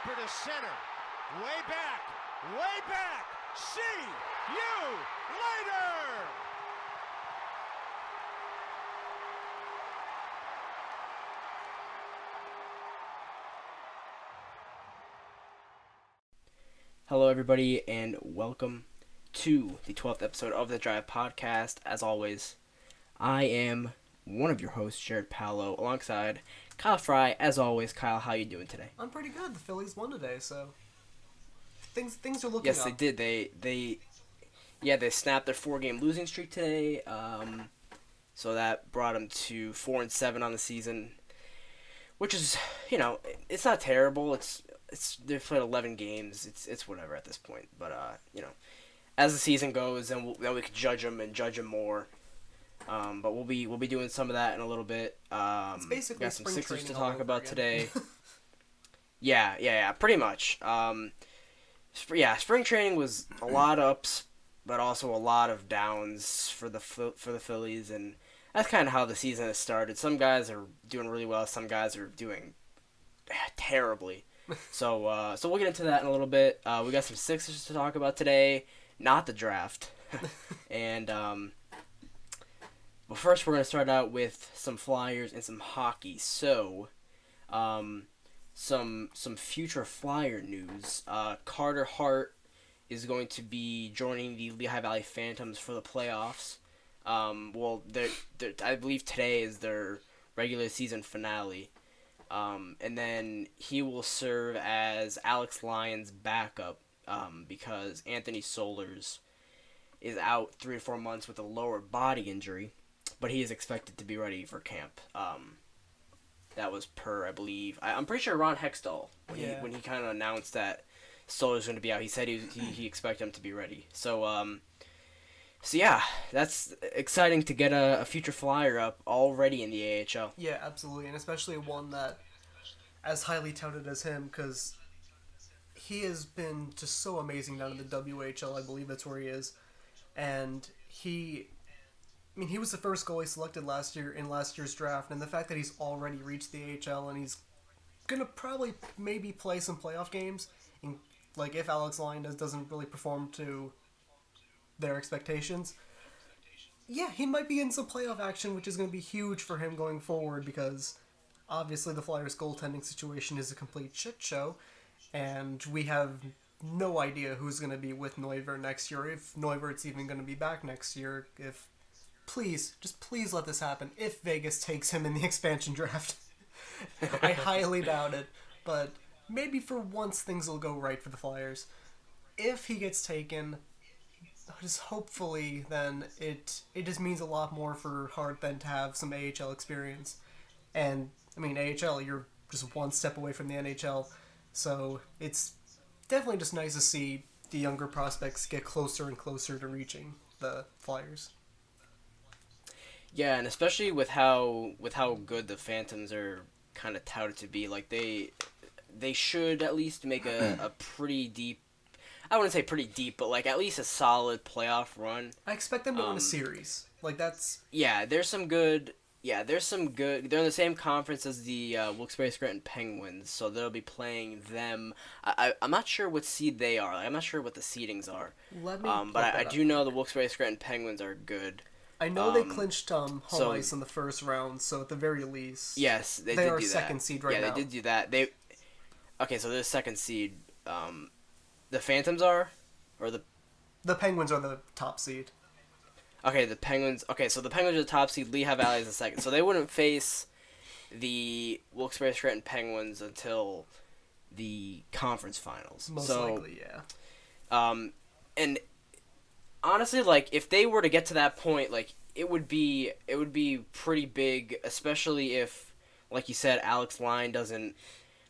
Harper to center. Way back. See you later. Hello, everybody, and welcome to the 12th episode of the Drive Podcast. As always, I am one of your hosts, Jared Paolo, alongside Kyle Fry. As always, Kyle, how you doing today? I'm pretty good. The Phillies won today, so things are looking Yes, up. they did. They snapped their 4-game losing streak today. So that brought them to 4-7 on the season, which is, it's not terrible. They've played 11 games. It's whatever at this point. But as the season goes, then we can judge them more. But we'll be doing some of that in a little bit. It's basically got some spring Sixers to training all talk over about again. today. Yeah, pretty much. Spring training was a lot of ups, but also a lot of downs for the Phillies, and that's kind of how the season has started. Some guys are doing really well, some guys are doing terribly. So we'll get into that in a little bit. We got some Sixers to talk about today, not the draft. And well, first we're going to start out with some Flyers and some hockey. So, some future Flyer news. Carter Hart is going to be joining the Lehigh Valley Phantoms for the playoffs. I believe today is their regular season finale. And then he will serve as Alex Lyon's backup because Anthony Solers is out 3 to 4 months with a lower body injury, but he is expected to be ready for camp. That was per, I believe, I'm pretty sure Ron Hextall, when he kind of announced that Solers was going to be out, he said he expected him to be ready. So yeah, that's exciting to get a future Flyer up already in the AHL. Yeah, absolutely, and especially one that as highly touted as him, because he has been just so amazing down in the WHL. I believe that's where he is, and he was the first goalie selected last year in last year's draft, and the fact that he's already reached the AHL and he's gonna probably maybe play some playoff games, like if Alex Lyon doesn't really perform to their expectations. Yeah, he might be in some playoff action, which is going to be huge for him going forward because obviously the Flyers' goaltending situation is a complete shit show, and we have no idea who's going to be with Neuvirth next year, if Neuvirth's even going to be back next year. Please let this happen. If Vegas takes him in the expansion draft, I highly doubt it, but maybe for once things will go right for the Flyers. If he gets taken, just hopefully then it just means a lot more for Hart than to have some AHL experience. And AHL, you're just one step away from the NHL, so it's definitely just nice to see the younger prospects get closer and closer to reaching the Flyers. Yeah, and especially with how good the Phantoms are kind of touted to be, like they should at least make a pretty deep, I wouldn't say pretty deep, but like at least a solid playoff run. I expect them to win a series. That's... Yeah, there's some good. They're in the same conference as the Wilkes-Barre Scranton Penguins, so they'll be playing them. I'm not sure what seed they are. Like, I'm not sure what the seedings are. But I do know the Wilkes-Barre Scranton Penguins are good. I know they clinched home ice in the first round, so at the very least, yes, they did are do that. second seed right now. Yeah, they did do that. So they're second seed. The Phantoms are, or the Penguins are the top seed. Okay, the Penguins. Okay, so the Penguins are the top seed. Lehigh Valley is the second. So they wouldn't face the Wilkes-Barre Scranton Penguins until the conference finals. Most likely, yeah. And honestly, like if they were to get to that point, like it would be pretty big, especially if, like you said, Alex Lyon doesn't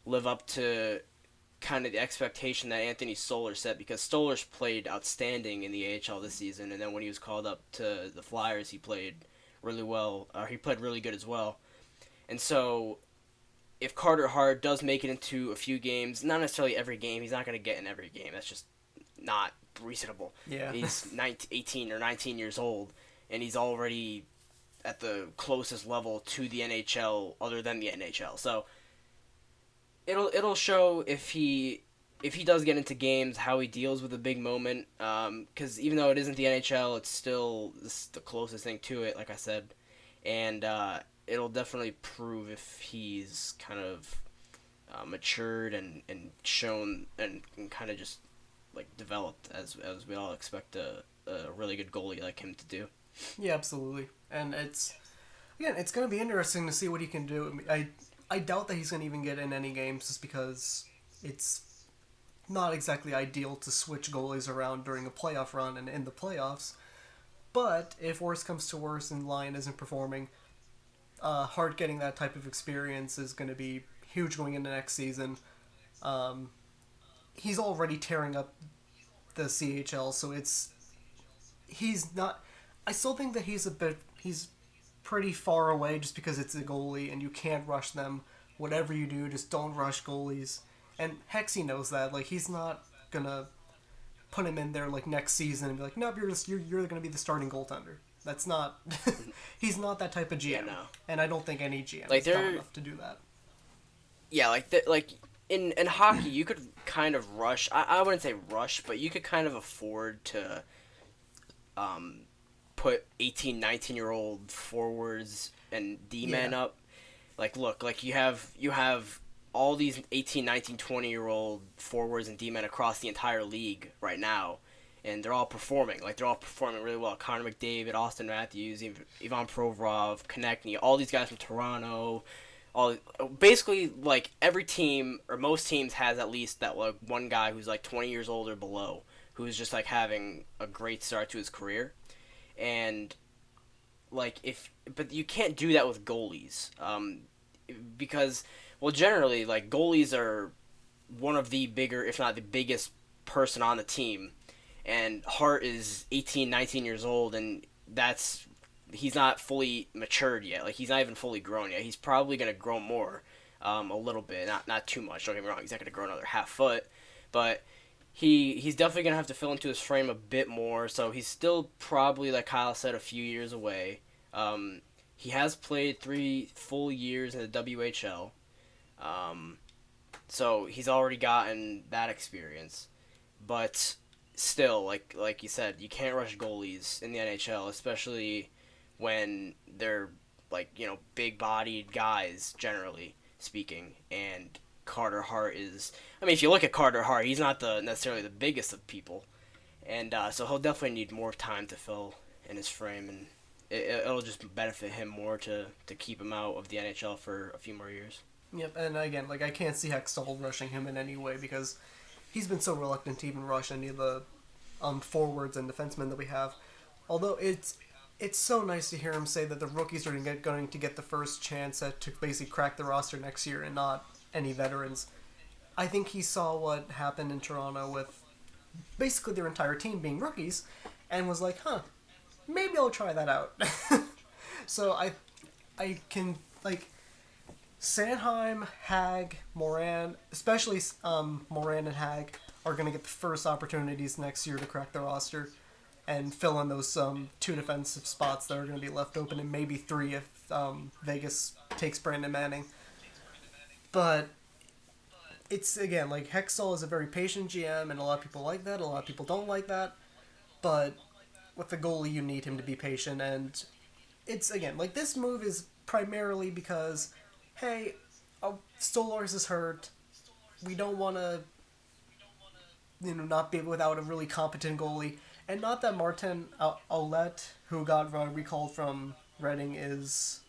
live up to kind of the expectation that Anthony Solers set, because Solers played outstanding in the AHL this season, and then when he was called up to the Flyers, he played really well. He played really good as well. And so if Carter Hart does make it into a few games, not necessarily every game, he's not going to get in every game. That's just not reasonable. Yeah. He's 18 or 19 years old, and he's already at the closest level to the NHL other than the NHL. So it'll show if he does get into games how he deals with a big moment. Because even though it isn't the NHL, it's still the closest thing to it, like I said, and it'll definitely prove if he's kind of matured and shown and kind of just like developed as we all expect a really good goalie like him to do. Yeah, absolutely. And it's going to be interesting to see what he can do. I mean, I doubt that he's going to even get in any games just because it's not exactly ideal to switch goalies around during a playoff run and in the playoffs. But if worse comes to worse and Lyon isn't performing, Hart getting that type of experience is going to be huge going into next season. He's already tearing up the CHL, so he's not. I still think that he's pretty far away just because it's a goalie and you can't rush them. Whatever you do, just don't rush goalies. And Hexy knows that. Like, he's not gonna put him in there like next season and be like, nope, you're gonna be the starting goaltender. That's not. He's not that type of GM. Yeah, no. And I don't think any GM Like, is dumb enough to do that. Yeah, like in hockey, you could kind of rush. I wouldn't say rush, but you could kind of afford to put 18, 19-year-old forwards and D-men up. Like, look, like you have all these 18, 19, 20-year-old forwards and D-men across the entire league right now, and they're all performing. Like, they're all performing really well. Connor McDavid, Austin Matthews, Ivan Provorov, Konechny, all these guys from Toronto. Basically, like, every team, or most teams, has at least that, like, one guy who's, like, 20 years old or below, who's just, like, having a great start to his career. And, like, but you can't do that with goalies. Because, well, generally, like, goalies are one of the bigger, if not the biggest person on the team. And Hart is 18, 19 years old, and he's not fully matured yet. Like, he's not even fully grown yet. He's probably going to grow more, a little bit. Not too much, don't get me wrong. He's not going to grow another half foot. But he's definitely going to have to fill into his frame a bit more. So he's still probably, like Kyle said, a few years away. He has played 3 full years in the WHL. So he's already gotten that experience. But still, like you said, you can't rush goalies in the NHL, especially when they're, like, you know, big-bodied guys, generally speaking. And Carter Hart is... I mean, if you look at Carter Hart, he's not necessarily the biggest of people. And so he'll definitely need more time to fill in his frame, and it'll just benefit him more to keep him out of the NHL for a few more years. Yep, and again, like, I can't see Hextall rushing him in any way because he's been so reluctant to even rush any of the forwards and defensemen that we have. Although it's so nice to hear him say that the rookies are going to get the first chance to basically crack the roster next year and not any veterans. I think he saw what happened in Toronto with basically their entire team being rookies and was like, maybe I'll try that out. So I can, like, Sanheim, Hag, Moran, especially Moran and Hag, are going to get the first opportunities next year to crack the roster and fill in those 2 defensive spots that are going to be left open, and maybe 3 if Vegas takes Brandon Manning. But it's, again, like, Hextall is a very patient GM, and a lot of people like that, a lot of people don't like that, but with the goalie, you need him to be patient, and it's, again, like, this move is primarily because, hey, Stolarz is hurt, we don't want to, not be without a really competent goalie. And not that Martin Ouellet, who got recalled from Reading, is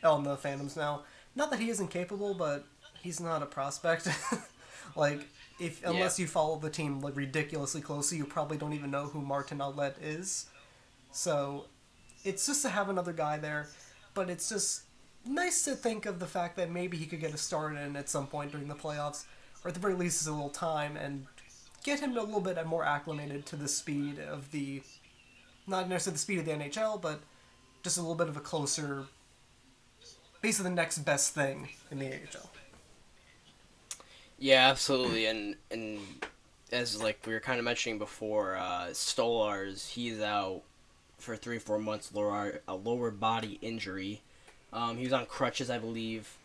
on the Phantoms now. Not that he isn't capable, but he's not a prospect. Like, unless you follow the team, like, ridiculously closely, you probably don't even know who Martin Ouellet is. So it's just to have another guy there. But it's just nice to think of the fact that maybe he could get a start in at some point during the playoffs, or at the very least, a little time, and get him a little bit more acclimated to the speed of not necessarily the speed of the NHL, but just a little bit of a closer, basically the next best thing in the AHL. Yeah, absolutely, and as, like, we were kind of mentioning before, Stolarz, he's out for 3-4 months, a lower body injury. He was on crutches, I believe,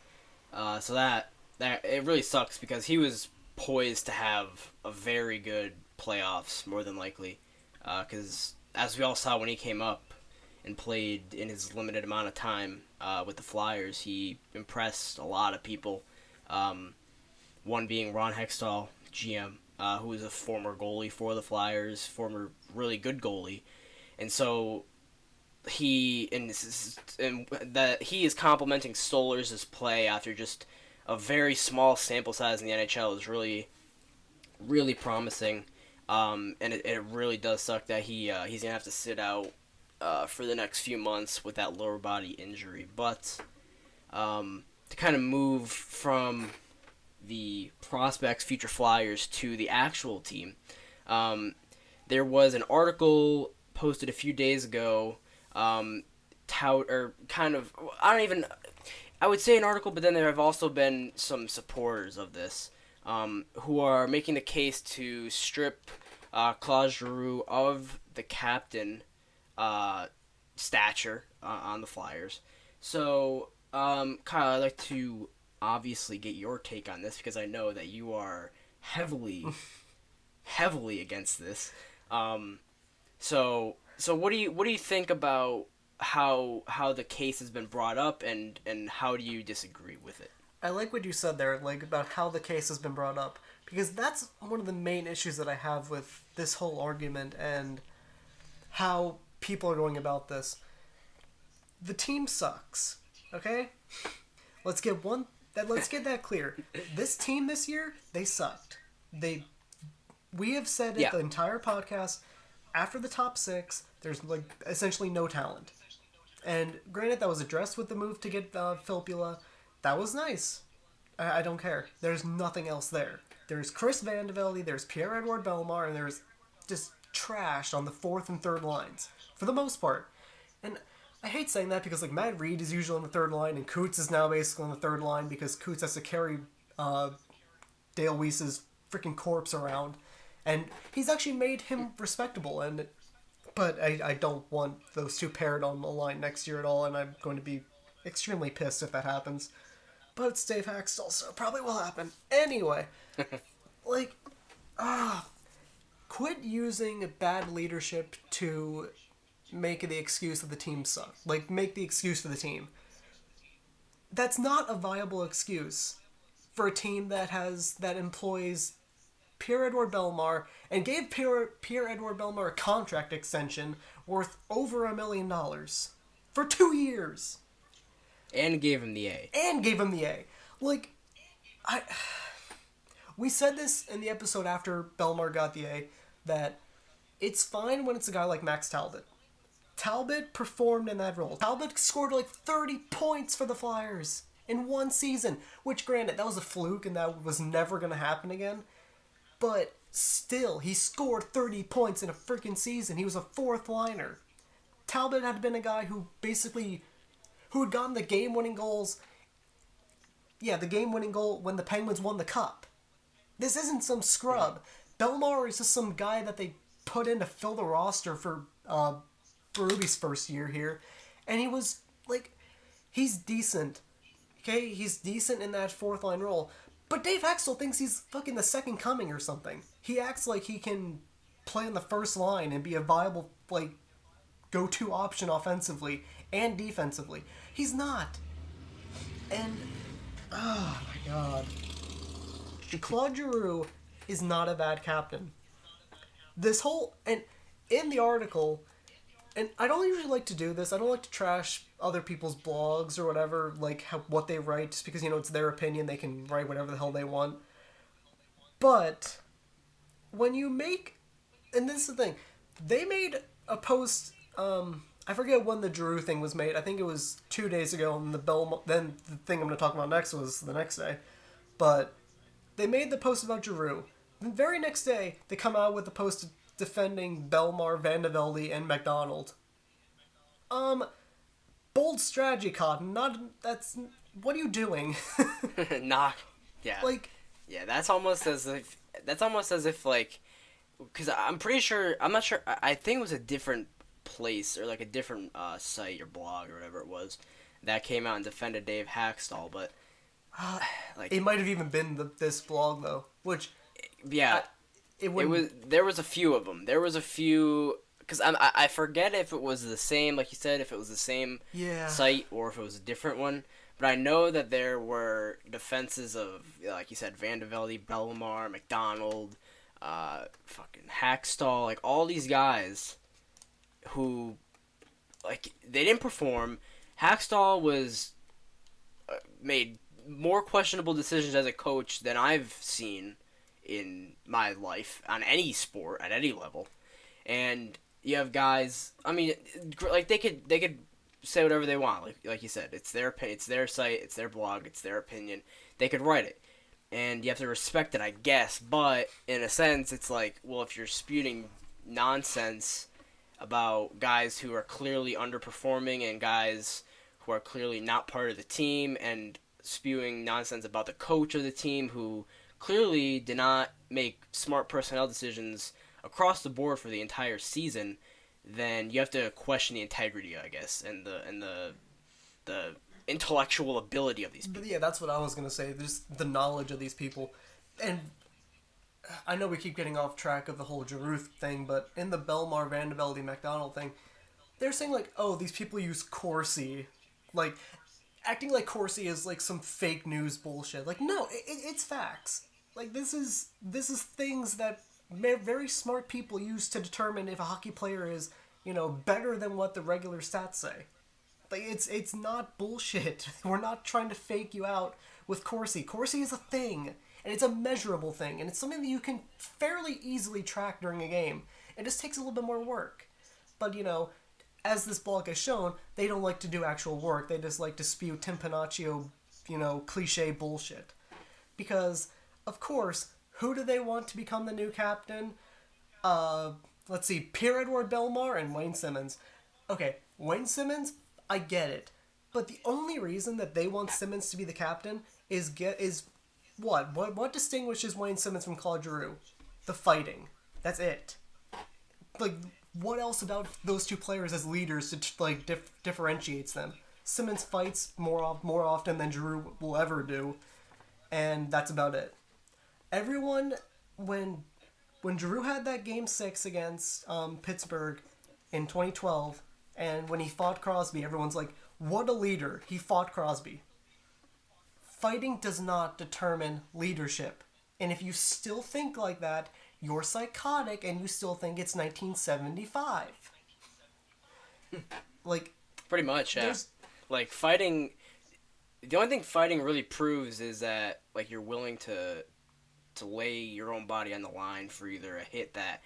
so that that it really sucks because he was poised to have a very good playoffs, more than likely. Because as we all saw when he came up and played in his limited amount of time with the Flyers, he impressed a lot of people. One being Ron Hextall, GM, who was a former goalie for the Flyers, former really good goalie, and so he that he is complimenting Stolar's play after just a very small sample size in the NHL is really, really promising. And it really does suck that he's gonna have to sit out for the next few months with that lower body injury. But to kind of move from the prospects, future Flyers, to the actual team, there was an article posted a few days ago. I would say an article, but then there have also been some supporters of this, who are making the case to strip Claude Giroux of the captain stature on the Flyers. So, Kyle, I'd like to obviously get your take on this because I know that you are heavily, heavily against this. So what do you think about how the case has been brought up, and how do you disagree with it? I like what you said there, like about how the case has been brought up, because that's one of the main issues that I have with this whole argument and how people are going about this. The team sucks. Okay? Let's get that clear. This team this year, they sucked. We have said it the entire podcast. After the top six, there's like essentially no talent. And granted, that was addressed with the move to get Filppula. That was nice. I don't care. There's nothing else there. There's Chris Vandevelde, there's Pierre-Edouard Bellemare, and there's just trash on the fourth and third lines, for the most part. And I hate saying that because like Matt Reed is usually on the third line, and Coots is now basically on the third line because Coots has to carry Dale Weiss's freaking corpse around. And he's actually made him respectable, but I don't want those two paired on the line next year at all, and I'm going to be extremely pissed if that happens. But it's Dave Haxtell, so it probably will happen. Anyway, quit using bad leadership to make the excuse that the team sucks. Like, make the excuse for the team. That's not a viable excuse for a team that employs Pierre-Edouard Bellemare and gave Pierre-Edouard Bellemare a contract extension worth over $1 million for 2 years. And gave him the A. Like, we said this in the episode after Bellemare got the A, that it's fine when it's a guy like Max Talbot. Talbot performed in that role. Talbot scored like 30 points for the Flyers in one season, which granted, that was a fluke and that was never going to happen again. But still, he scored 30 points in a freaking season. He was a fourth liner. Talbot had been a guy who had gotten the game-winning goals. Yeah, the game-winning goal when the Penguins won the Cup. This isn't some scrub. Bellemare is just some guy that they put in to fill the roster for Berube's first year here. And he was, he's decent. Okay, he's decent in that fourth line role. But Dave Haxtell thinks he's fucking the second coming or something. He acts like he can play on the first line and be a viable, go-to option offensively and defensively. He's not. And, oh my god. Claude Giroux is not a bad captain. And in the article, and I don't usually like to do this, I don't like to trash other people's blogs or whatever, what they write, just because, it's their opinion, they can write whatever the hell they want. But, when you and this is the thing, they made a post, I forget when the Giroux thing was made, I think it was 2 days ago, and then the thing I'm going to talk about next was the next day, but they made the post about Giroux. The very next day, they come out with a post defending Bellemare, Vandevelde, and McDonald. Bold strategy, Cotton. What are you doing? Yeah. Yeah, that's almost as if, because I'm pretty sure, I'm not sure, I think it was a different place, or a different site or blog or whatever it was, that came out and defended Dave Haxtell, but, Like it might have even been this blog though, which yeah, there was a few of them. There was a few because I forget if it was the same, like you said, if it was the same site or if it was a different one. But I know that there were defenses of, like you said, Vandevelde, Belmar, McDonald, fucking Hackstall, like all these guys who, like, they didn't perform. Hackstall was made more questionable decisions as a coach than I've seen in my life on any sport at any level. And you have guys, I mean, like they could say whatever they want, like you said, it's their site, it's their blog, it's their opinion. They could write it, and you have to respect it, I guess. But in a sense, it's like, well, if you're spewing nonsense about guys who are clearly underperforming and guys who are clearly not part of the team, and spewing nonsense about the coach of the team who clearly did not make smart personnel decisions across the board for the entire season, then you have to question the integrity, I guess, and the intellectual ability of these people. But yeah, that's what I was gonna say. There's the knowledge of these people, and I know we keep getting off track of the whole Giroux thing, but in the Belmar, Vandevelde, McDonald thing, they're saying like, oh, these people use Corsi, like acting like Corsi is like some fake news bullshit. Like, no, it's facts. Like this is things that very smart people use to determine if a hockey player is, better than what the regular stats say. Like, it's not bullshit. We're not trying to fake you out with Corsi. Corsi is a thing, and it's a measurable thing, and it's something that you can fairly easily track during a game. It just takes a little bit more work. But, as this blog has shown, they don't like to do actual work. They just like to spew Tim Panaccio, cliche bullshit. Because, of course, who do they want to become the new captain? Let's see, Pierre-Edouard Bellemare and Wayne Simmonds. Okay, Wayne Simmonds, I get it. But the only reason that they want Simmonds to be the captain is what? What distinguishes Wayne Simmonds from Claude Giroux? The fighting. That's it. Like, what else about those two players as leaders differentiates them? Simmonds fights more often than Giroux will ever do, and that's about it. Everyone, when Giroux had that Game 6 against Pittsburgh in 2012, and when he fought Crosby, everyone's like, what a leader. He fought Crosby. Fighting does not determine leadership. And if you still think like that, you're psychotic and you still think it's 1975. Like, pretty much, yeah. Like, fighting, the only thing fighting really proves is that, like, you're willing to lay your own body on the line for either a hit that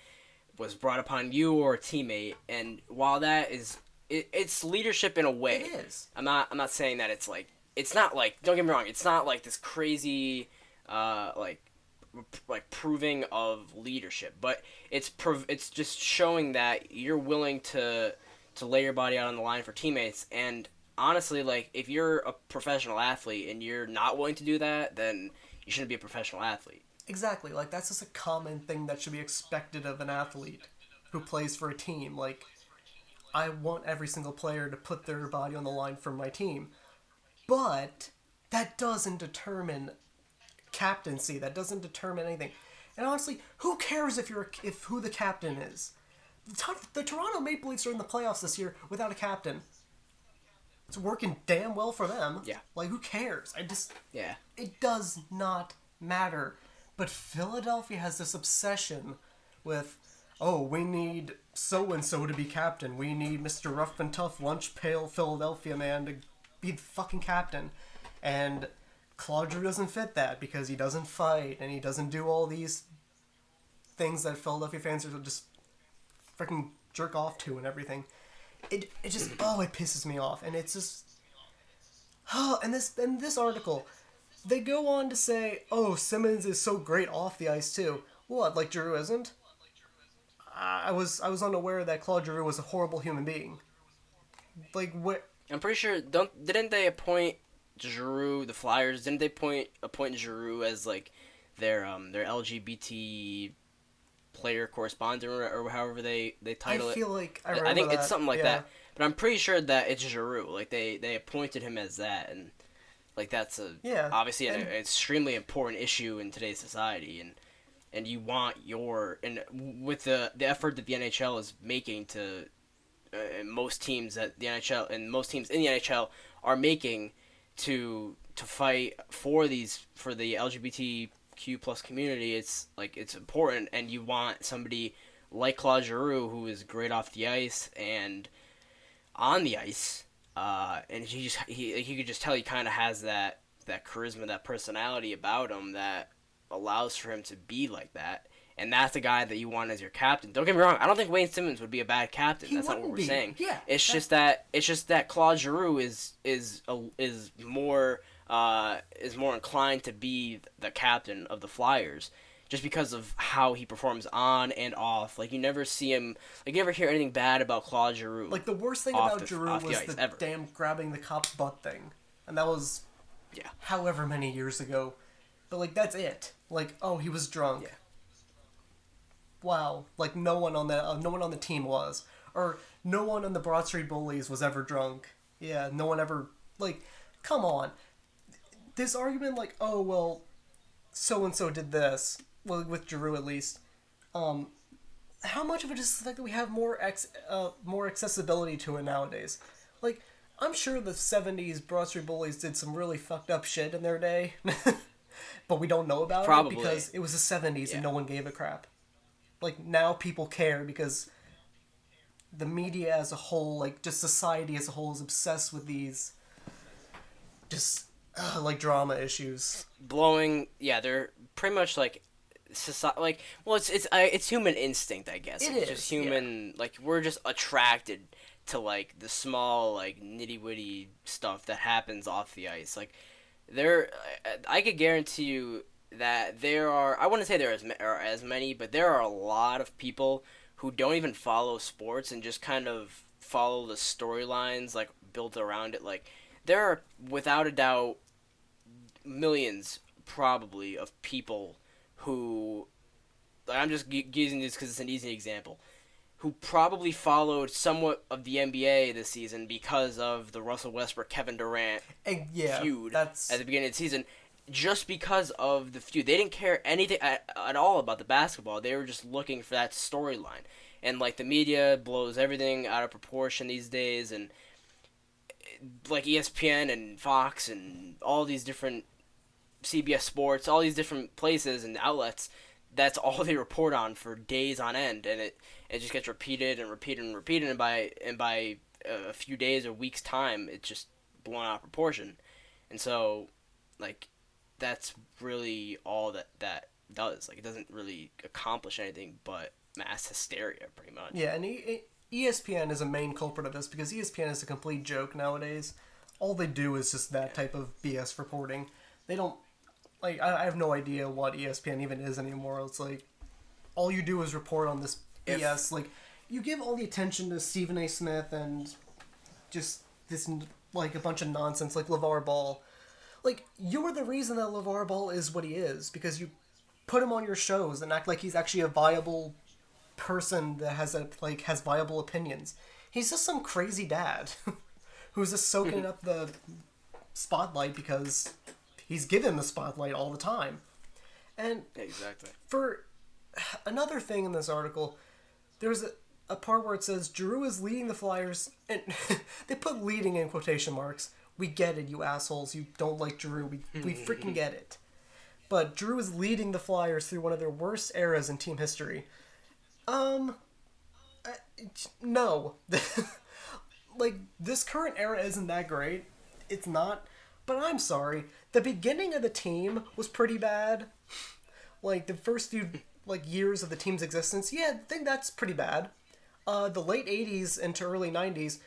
was brought upon you or a teammate. And while that is, it's leadership in a way. It is. I'm not saying that it's like, it's not like, don't get me wrong, it's not like this crazy, like proving of leadership, but it's just showing that you're willing to lay your body out on the line for teammates. And honestly, like, if you're a professional athlete and you're not willing to do that, then you shouldn't be a professional athlete. Exactly, like, that's just a common thing that should be expected of an athlete who plays for a team. Like, I want every single player to put their body on the line for my team. But that doesn't determine captaincy. That doesn't determine anything. And honestly, who cares if who the captain is? The Toronto Maple Leafs are in the playoffs this year without a captain. It's working damn well for them. Yeah. Like, who cares? Yeah. It does not matter. But Philadelphia has this obsession with, oh, we need so-and-so to be captain. We need Mr. Rough and Tough Lunch Pail Philadelphia man to be the fucking captain. And Claude Giroux doesn't fit that because he doesn't fight and he doesn't do all these things that Philadelphia fans are just freaking jerk off to and everything. It just, oh, it pisses me off. And it's just, oh, and this article, they go on to say, oh, Simmonds is so great off the ice too. What, like Giroux isn't? I was unaware that Claude Giroux was a horrible human being. Like, what? I'm pretty sure, didn't they appoint Giroux, the Flyers, didn't they appoint Giroux as, like, their LGBT player correspondent or however they title it? I feel like I remember think that. It's something like that. But I'm pretty sure that it's Giroux. Like, they appointed him as that, and Like that's Yeah, obviously an and- extremely important issue in today's society, and you want with the effort that the NHL is making to and most teams that the NHL and most teams in the NHL are making to fight for the LGBTQ plus community. It's like it's important, and you want somebody like Claude Giroux, who is great off the ice and on the ice, and you could just tell he kind of has that charisma, that personality about him that allows for him to be like that. And that's the guy that you want as your captain. Don't get me wrong. I don't think Wayne Simmons would be a bad captain. That's not what we're saying. Yeah, it's just that Claude Giroux is more inclined to be the captain of the Flyers, just because of how he performs on and off. Like you never see him. Like you never hear anything bad about Claude Giroux. Like the worst thing about Giroux was the ever. damn grabbing the cop's butt thing, and that was however many years ago. But like that's it. Like he was drunk. Yeah. Wow, like no one on the team was, or no one on the Broad Street Bullies was ever drunk. Yeah, no one ever, like, come on. This argument, like, oh well, so and so did this, well, with Giroux at least. How much of it is the fact that we have more accessibility to it nowadays? Like, I'm sure the '70s Broad Street Bullies did some really fucked up shit in their day, but we don't know about it because it was the '70s and no one gave a crap. Like, now people care because the media as a whole, like, just society as a whole is obsessed with these just, like, drama issues. They're pretty much, like, society, well, it's human instinct, I guess. It's just human, like, we're just attracted to, like, the small, like, nitty-witty stuff that happens off the ice. Like, I could guarantee you that there are, I wouldn't say there are as many, but there are a lot of people who don't even follow sports and just kind of follow the storylines, like, built around it. Like, there are, without a doubt, millions, probably, of people who, like, I'm just using this because it's an easy example, who probably followed somewhat of the NBA this season because of the Russell Westbrook-Kevin Durant feud at the beginning of the season. Just because of the feud. They didn't care anything at all about the basketball. They were just looking for that storyline. And, like, the media blows everything out of proportion these days. And, like, ESPN and Fox and all these different CBS Sports, all these different places and outlets, that's all they report on for days on end. And it just gets repeated and repeated and repeated. And by a few days or weeks' time, it's just blown out of proportion. And so, like, that's really all that does. Like, it doesn't really accomplish anything but mass hysteria, pretty much. Yeah, and ESPN is a main culprit of this because ESPN is a complete joke nowadays. All they do is just that type of BS reporting. They don't, like, I have no idea what ESPN even is anymore. It's like, all you do is report on this BS. Like, you give all the attention to Stephen A. Smith and just this, like, a bunch of nonsense like LeVar Ball. Like, you're the reason that LeVar Ball is what he is, because you put him on your shows and act like he's actually a viable person that has viable opinions. He's just some crazy dad who's just soaking up the spotlight because he's given the spotlight all the time. And exactly. For another thing in this article, there's a part where it says Giroux is leading the Flyers, and they put leading in quotation marks. We get it, you assholes. You don't like Giroux. We freaking get it. But Giroux is leading the Flyers through one of their worst eras in team history. No. Like, this current era isn't that great. It's not. But I'm sorry. The beginning of the team was pretty bad. Like, the first few, like, years of the team's existence, yeah, I think that's pretty bad. The late 80s into early 90s,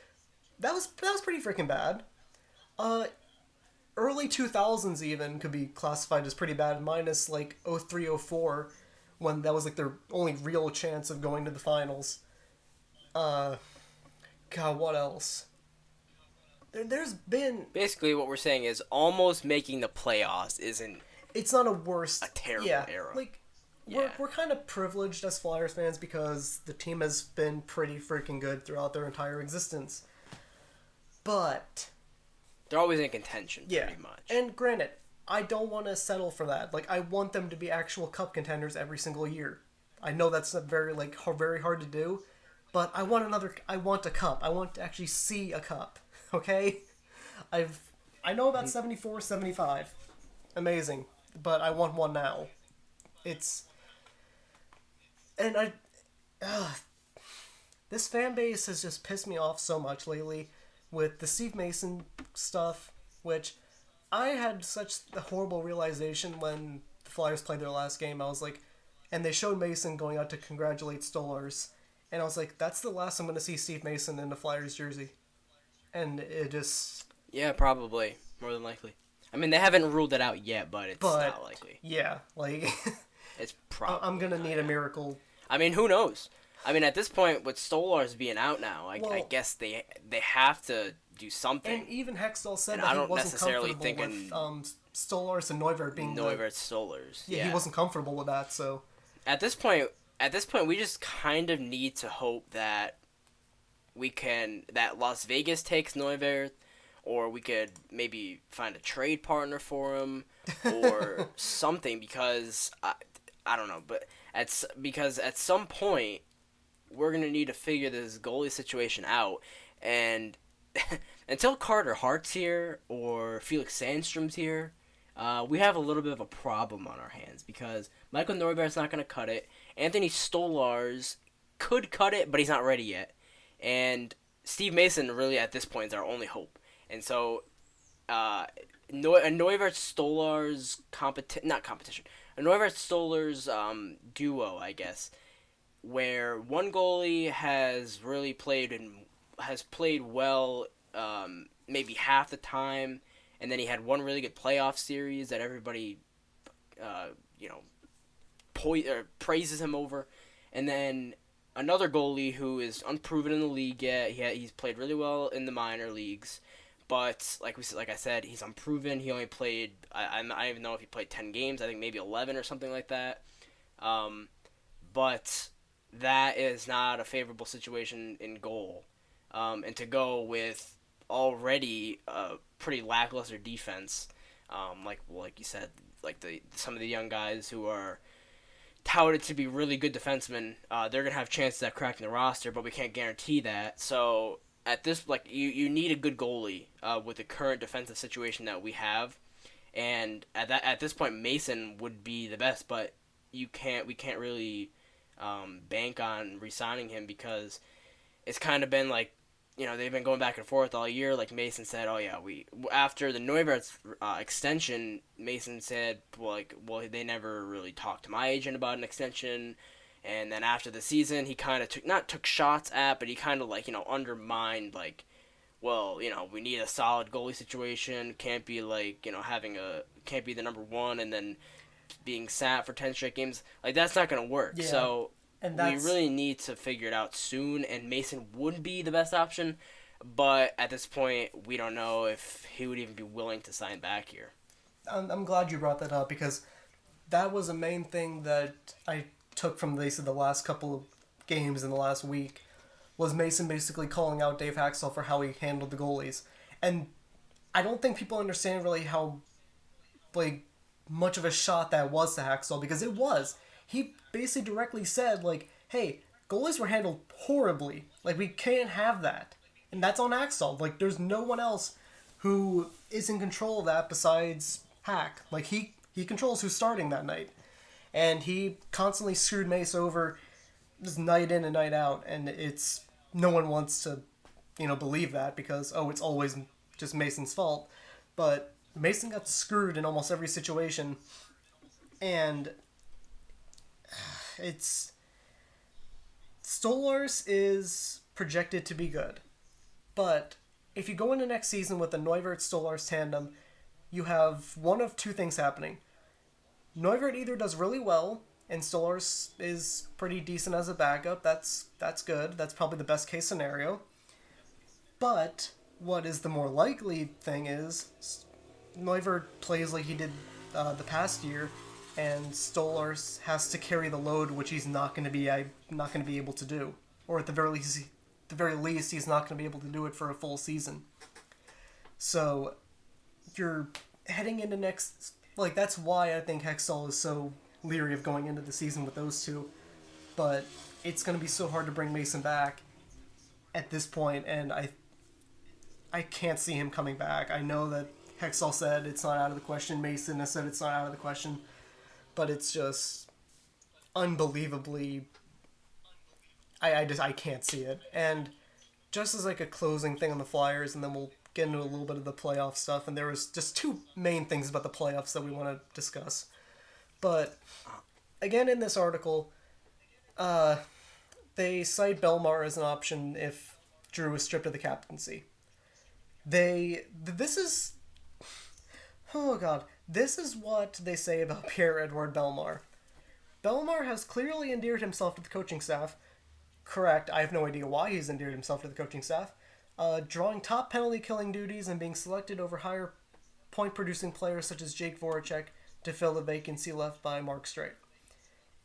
that was pretty freaking bad. Early 2000s even could be classified as pretty bad, minus, like, 03-04, when that was, like, their only real chance of going to the finals. God, what else? There's been... Basically, what we're saying is almost making the playoffs isn't... It's not a terrible era. Like, we're kind of privileged as Flyers fans because the team has been pretty freaking good throughout their entire existence. But... they're always in contention, Yeah. pretty much. And granted, I don't want to settle for that. Like, I want them to be actual cup contenders every single year. I know that's very hard to do, but I want a cup. I want to actually see a cup. Okay? I know about 74, 75. Amazing. But I want one now. This fan base has just pissed me off so much lately with the Steve Mason stuff, which I had such a horrible realization when the Flyers played their last game. I was like, and they showed Mason going out to congratulate Stolarz, and I was like, that's the last I'm going to see Steve Mason in the Flyers jersey. And it just... Yeah, probably. More than likely. I mean, they haven't ruled it out yet, but it's not likely. Yeah, like... It's probably... I'm going to need a miracle. I mean, who knows? I mean, at this point, with Stolarz being out now, I guess they have to do something. And even Hextall said And that I he don't wasn't necessarily comfortable with Stolarz and Neuvirth being Stolarz. Yeah, he wasn't comfortable with that, so... At this point, we just kind of need to hope that that Las Vegas takes Neuvirth, or we could maybe find a trade partner for him, or something, because I don't know, but because at some point we're gonna need to figure this goalie situation out, and until Carter Hart's here or Felix Sandstrom's here, we have a little bit of a problem on our hands, because Michael Neuvirth's not going to cut it. Anthony Stolarz could cut it, but he's not ready yet. And Steve Mason really at this point is our only hope. And so Neuvirth-Stolarz a Neuvirth-Stolarz duo, I guess, where one goalie has really played well maybe half the time, and then he had one really good playoff series that everybody praises him over, and then another goalie who is unproven in the league yet. He's played really well in the minor leagues, but like I said, he's unproven. He only played I don't even know if he played 10 games. I think maybe 11 or something like that. But that is not a favorable situation in goal. And to go with already a pretty lackluster defense, like you said, like some of the young guys who are touted to be really good defensemen, they're gonna have chances at cracking the roster, but we can't guarantee that. So at this, you need a good goalie with the current defensive situation that we have, and at this point, Mason would be the best, but we can't really bank on re-signing him, because it's kind of been like, they've been going back and forth all year. Like Mason said, after the Neuvirth extension, Mason said, well, they never really talked to my agent about an extension. And then after the season, he kind of took shots at, but he kind of undermined, we need a solid goalie situation. Can't be can't be the number one and then being sat for 10 straight games. That's not going to work. Yeah. So we really need to figure it out soon, and Mason would be the best option, but at this point, we don't know if he would even be willing to sign back here. I'm glad you brought that up, because that was a main thing that I took from the last couple of games in the last week, was Mason basically calling out Dave Haxtell for how he handled the goalies. And I don't think people understand really how much of a shot that was to Haxtell, because it was. He basically directly said, hey, goalies were handled horribly. We can't have that. And that's on Haxtell. There's no one else who is in control of that besides Hack. He controls who's starting that night. And he constantly screwed Mace over just night in and night out. And no one wants to, believe that, because, it's always just Mason's fault. But Mason got screwed in almost every situation. And Stolarz is projected to be good, but if you go into next season with the Neuvirth-Stolarz tandem, you have one of two things happening. Neuvirth either does really well, and Stolarz is pretty decent as a backup. That's good. That's probably the best case scenario. But what is the more likely thing is Neuvirth plays like he did the past year, and Stolarz has to carry the load, which he's not going to be able to do, or at the very least, he's not going to be able to do it for a full season. So you're heading into next... Like, that's why I think Hextall is so leery of going into the season with those two. But it's going to be so hard to bring Mason back at this point, and I can't see him coming back. I know that Hextall said it's not out of the question. Mason has said it's not out of the question. But it's just unbelievably... I can't see it. And just as like a closing thing on the Flyers, and then we'll get into a little bit of the playoff stuff, and there was just two main things about the playoffs that we want to discuss. But again, in this article, they cite Belmar as an option if Drew is stripped of the captaincy. This is what they say about Pierre-Edouard Belmar. Belmar has clearly endeared himself to the coaching staff. Correct, I have no idea why he's endeared himself to the coaching staff. Drawing top penalty-killing duties and being selected over higher point-producing players such as Jake Voracek to fill the vacancy left by Mark Streit.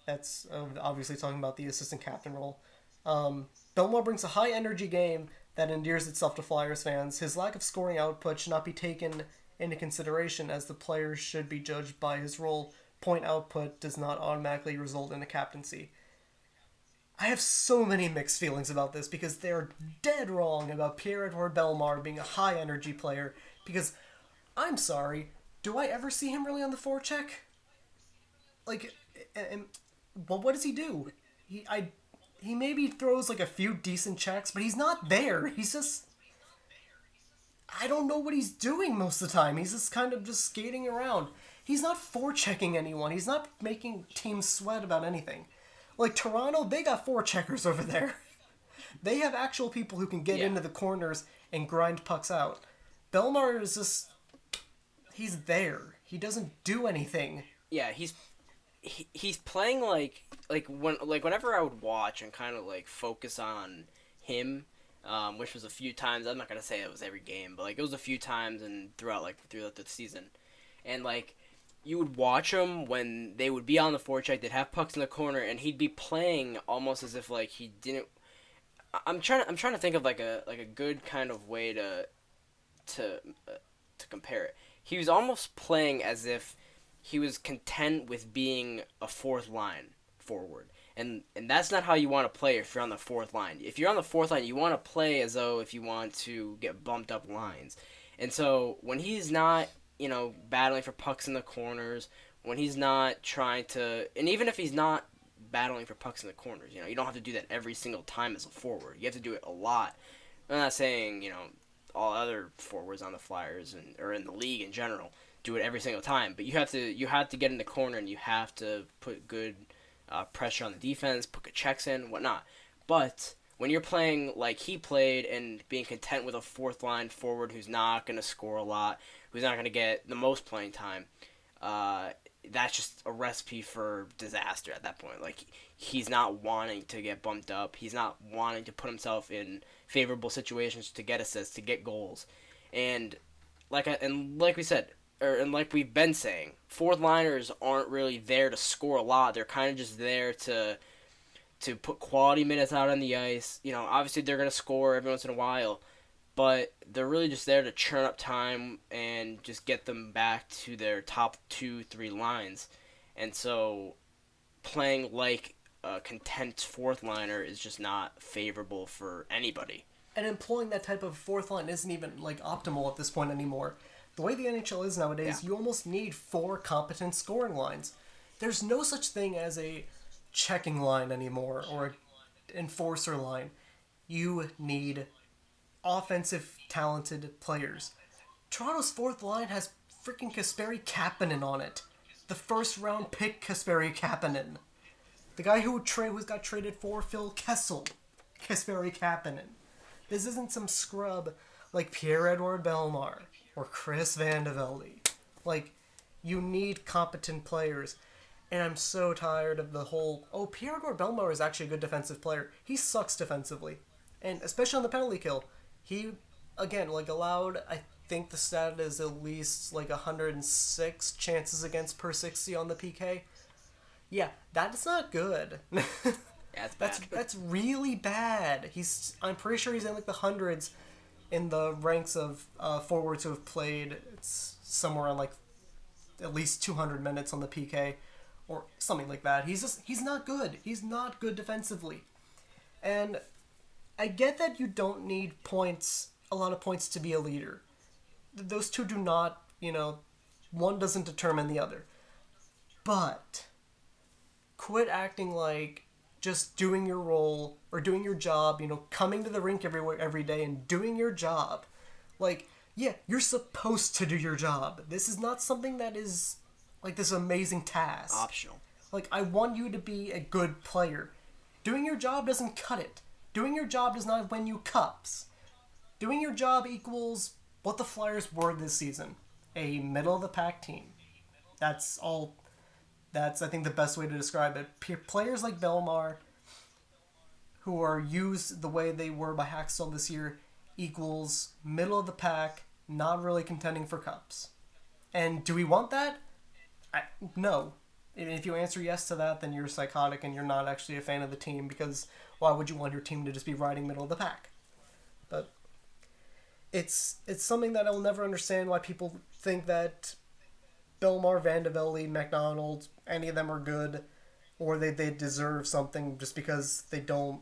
That's obviously talking about the assistant captain role. Belmar brings a high-energy game that endears itself to Flyers fans. His lack of scoring output should not be taken into consideration, as the player should be judged by his role. Point output does not automatically result in a captaincy. I have so many mixed feelings about this, because they're dead wrong about Pierre-Edouard Belmar being a high-energy player, because, I'm sorry, do I ever see him really on the forecheck? Like, what does he do? He maybe throws like a few decent checks, but he's not there. He's just... I don't know what he's doing most of the time. He's just kind of just skating around. He's not forechecking anyone. He's not making teams sweat about anything. Like, Toronto, they got forecheckers over there. They have actual people who can get into the corners and grind pucks out. Belmar is just... He's there. He doesn't do anything. Yeah, he's playing whenever I would watch and kind of like focus on him, which was a few times. I'm not gonna say it was every game, but like it was a few times and throughout the season, and like you would watch him when they would be on the forecheck, they'd have pucks in the corner, and he'd be playing almost as if like he didn't. I'm trying to think of like a good kind of way to compare it. He was almost playing as if he was content with being a fourth line forward. And that's not how you want to play if you're on the fourth line. If you're on the fourth line, you want to play as though if you want to get bumped up lines. And so when he's not, battling for pucks in the corners, when he's not trying to, and even if he's not battling for pucks in the corners, you don't have to do that every single time as a forward. You have to do it a lot. I'm not saying, all other forwards on the Flyers or in the league in general do it every single time, but you have to get in the corner and you have to put good pressure on the defense, put good checks in, whatnot. But when you're playing like he played and being content with a fourth line forward who's not going to score a lot, who's not going to get the most playing time, that's just a recipe for disaster at that point. Like, he's not wanting to get bumped up. He's not wanting to put himself in favorable situations to get assists, to get goals. And like we said, and like we've been saying, fourth liners aren't really there to score a lot. They're kind of just there to put quality minutes out on the ice. Obviously they're going to score every once in a while, but they're really just there to churn up time and just get them back to their top 2-3 lines. And so playing like a content fourth liner is just not favorable for anybody. And employing that type of fourth line isn't even like optimal at this point anymore. The way the NHL is nowadays, you almost need 4 competent scoring lines. There's no such thing as a checking line anymore or an enforcer line. You need offensive talented players. Toronto's fourth line has freaking Kasperi Kapanen on it. The first round pick Kasperi Kapanen. The guy who got traded for Phil Kessel. Kasperi Kapanen. This isn't some scrub like Pierre-Edouard Belmar or Chris Van de Velde. Like, you need competent players. And I'm so tired of the whole, Pierre-Edouard Belmar is actually a good defensive player. He sucks defensively. And especially on the penalty kill. He, again, allowed, I think the stat is at least 106 chances against per 60 on the PK. Yeah, that's not good. Yeah, it's bad. That's really bad. I'm pretty sure he's in the hundreds in the ranks of forwards who have played, it's somewhere on like at least 200 minutes on the PK or something like that. He's not good. He's not good defensively. And I get that you don't need a lot of points to be a leader. Those two do not, one doesn't determine the other. But quit acting like just doing your role or doing your job, coming to the rink every day and doing your job. Like, yeah, you're supposed to do your job. This is not something that is like this amazing task. Optional. Like, I want you to be a good player. Doing your job doesn't cut it. Doing your job does not win you cups. Doing your job equals what the Flyers were this season. A middle-of-the-pack team. That's all. That's, I think, the best way to describe it. Players like Belmar, who are used the way they were by Haxtell this year, equals middle-of-the-pack, not really contending for cups. And do we want that? No. If you answer yes to that, then you're psychotic and you're not actually a fan of the team, because why would you want your team to just be riding middle of the pack? But it's something that I will never understand why people think that Belmar, Vandevelde, McDonald, any of them are good, or they deserve something just because they don't,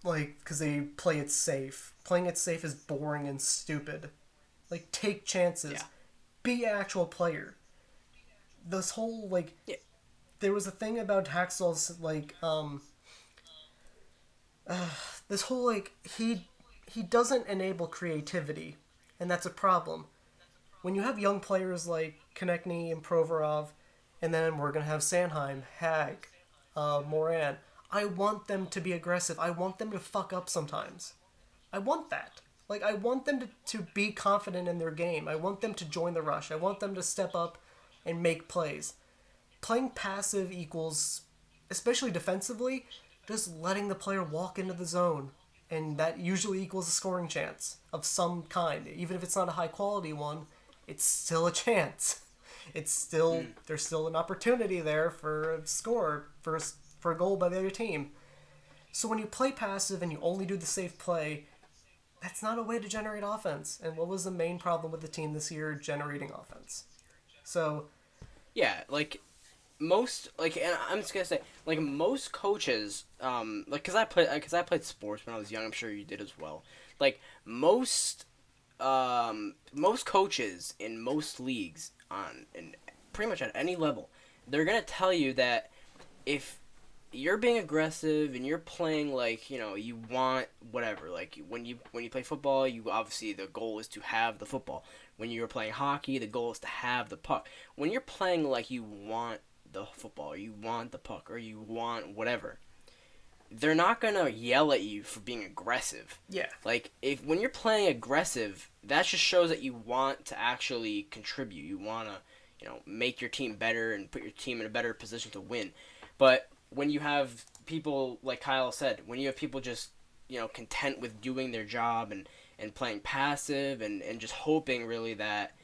because they play it safe. Playing it safe is boring and stupid. Like, take chances. Yeah. Be an actual player. This whole, Yeah. There was a thing about Haxtell's, this whole, he doesn't enable creativity, and that's a problem. When you have young players like Konechny and Provorov, and then we're going to have Sanheim, Hag, Moran, I want them to be aggressive. I want them to fuck up sometimes. I want that. I want them to be confident in their game. I want them to join the rush. I want them to step up and make plays. Playing passive equals, especially defensively, just letting the player walk into the zone. And that usually equals a scoring chance of some kind. Even if it's not a high quality one, it's still a chance. It's still, there's still an opportunity there for a score, for a goal by the other team. So when you play passive and you only do the safe play, that's not a way to generate offense. And what was the main problem with the team this year? Generating offense. So, yeah, most, and I'm just gonna say, most coaches, because I played sports when I was young. I'm sure you did as well. Most coaches in most leagues and pretty much at any level, they're gonna tell you that if you're being aggressive and you're playing you want whatever, when you play football, you obviously the goal is to have the football. When you're playing hockey, the goal is to have the puck. When you're playing you want the football, or you want the puck, or you want whatever, they're not gonna yell at you for being aggressive. yeah. When you're playing aggressive, that just shows that you want to actually contribute. You wanna, make your team better and put your team in a better position to win. But when you have people, like Kyle said, when you have people just, content with doing their job and playing passive and just hoping really that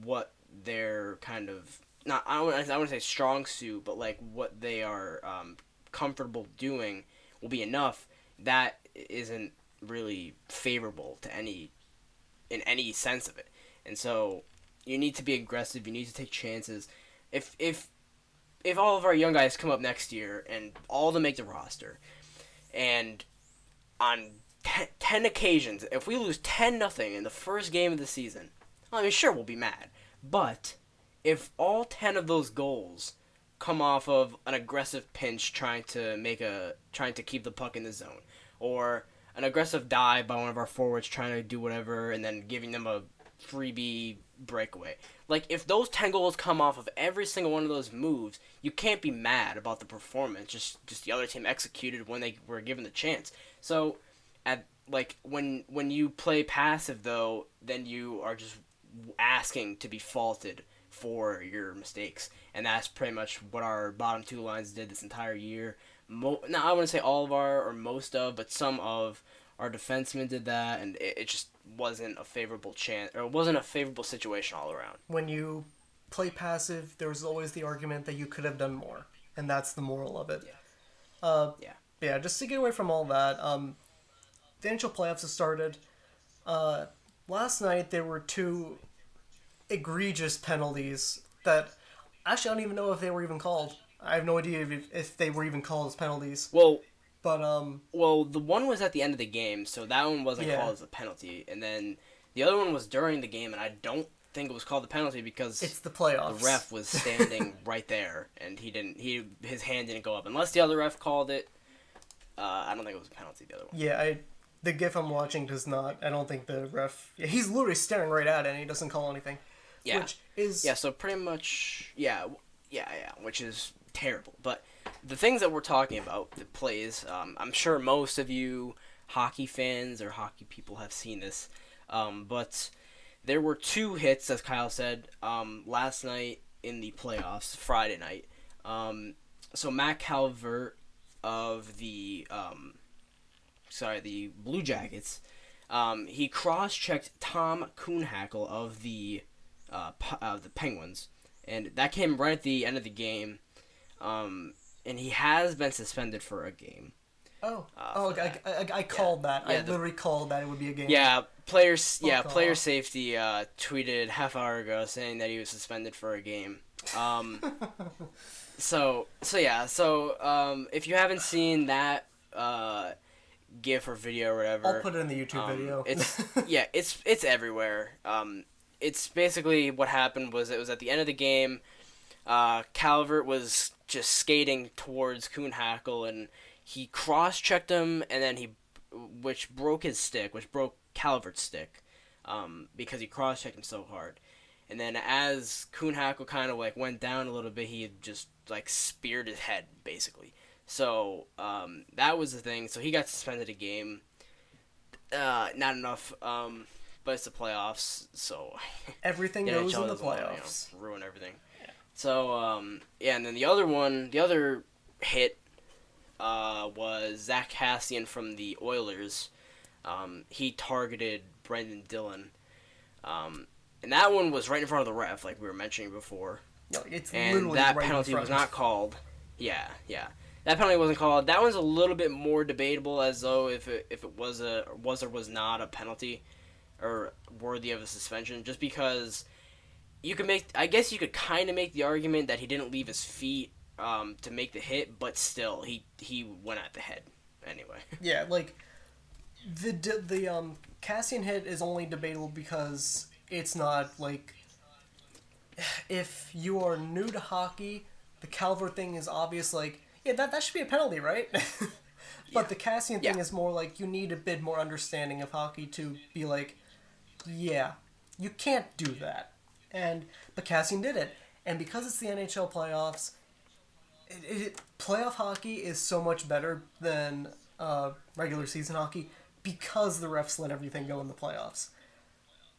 what they're kind of, not, I wouldn't say strong suit, but what they are comfortable doing will be enough, that isn't really favorable to in any sense of it. And so you need to be aggressive, you need to take chances. If all of our young guys come up next year and all of them make the roster, and on 10 occasions, if we lose 10-0 in the first game of the season, I mean, sure, we'll be mad. But if all 10 of those goals come off of an aggressive pinch trying to keep the puck in the zone, or an aggressive dive by one of our forwards trying to do whatever and then giving them a freebie breakaway. If those 10 goals come off of every single one of those moves, you can't be mad about the performance. Just the other team executed when they were given the chance. So, when you play passive, though, then you are just asking to be faulted for your mistakes. And that's pretty much what our bottom two lines did this entire year. Now, I wouldn't say all of or most of, but some of our defensemen did that, and it just wasn't a favorable chance, or it wasn't a favorable situation all around. When you play passive, there's always the argument that you could have done more, and that's the moral of it. Yeah. Yeah, just to get away from all that, the NHL playoffs have started. Last night there were two egregious penalties that actually I don't even know if they were even called. I have no idea if they were even called as penalties. But the one was at the end of the game, so that one wasn't called as a penalty, and then the other one was during the game, and I don't think it was called a penalty because it's the playoffs. The ref was standing right there, and his hand didn't go up unless the other ref called it. I don't think it was a penalty. The other one. Yeah, the GIF I'm watching does not. I don't think the ref. Yeah, he's literally staring right at it, and he doesn't call anything. Yeah. Which is so pretty much yeah, which is terrible. But the things that we're talking about, the plays, I'm sure most of you hockey fans or hockey people have seen this, but there were two hits, as Kyle said, last night in the playoffs, Friday night. So Matt Calvert of the Blue Jackets, he cross-checked Tom Kuhnhackl of the Penguins, and that came right at the end of the game. And he has been suspended for a game. I called that. I literally called that it would be a game. Yeah, player safety tweeted half hour ago saying that he was suspended for a game. So if you haven't seen that GIF or video or whatever, I'll put it in the YouTube video. It's everywhere. It's basically what happened was it was at the end of the game. Calvert was just skating towards Kuhnhackl, and he cross-checked him, and then which broke Calvert's stick, because he cross-checked him so hard. And then as Kuhnhackl kind of like went down a little bit, he had just like speared his head, basically. So that was the thing. So he got suspended a game. Not enough, but it's the playoffs, so everything goes in the playoffs. Ruin everything. So, and then the other hit was Zach Kassian from the Oilers. He targeted Brendan Dillon. And that one was right in front of the ref, like we were mentioning before. No, it's and literally that right penalty in front. was not called. Yeah. That penalty wasn't called. That one's a little bit more debatable, as though if it was or was not a penalty or worthy of a suspension, just because you could kind of make the argument that he didn't leave his feet to make the hit, but still he went at the head anyway. Yeah, like the Kassian hit is only debatable because it's not like, if you are new to hockey, the Calvert thing is obvious. Like, yeah, that should be a penalty, right? But the Kassian thing is more like you need a bit more understanding of hockey to be like, yeah, you can't do that. But Kassian did it, and because it's the NHL playoffs, playoff hockey is so much better than regular season hockey because the refs let everything go in the playoffs.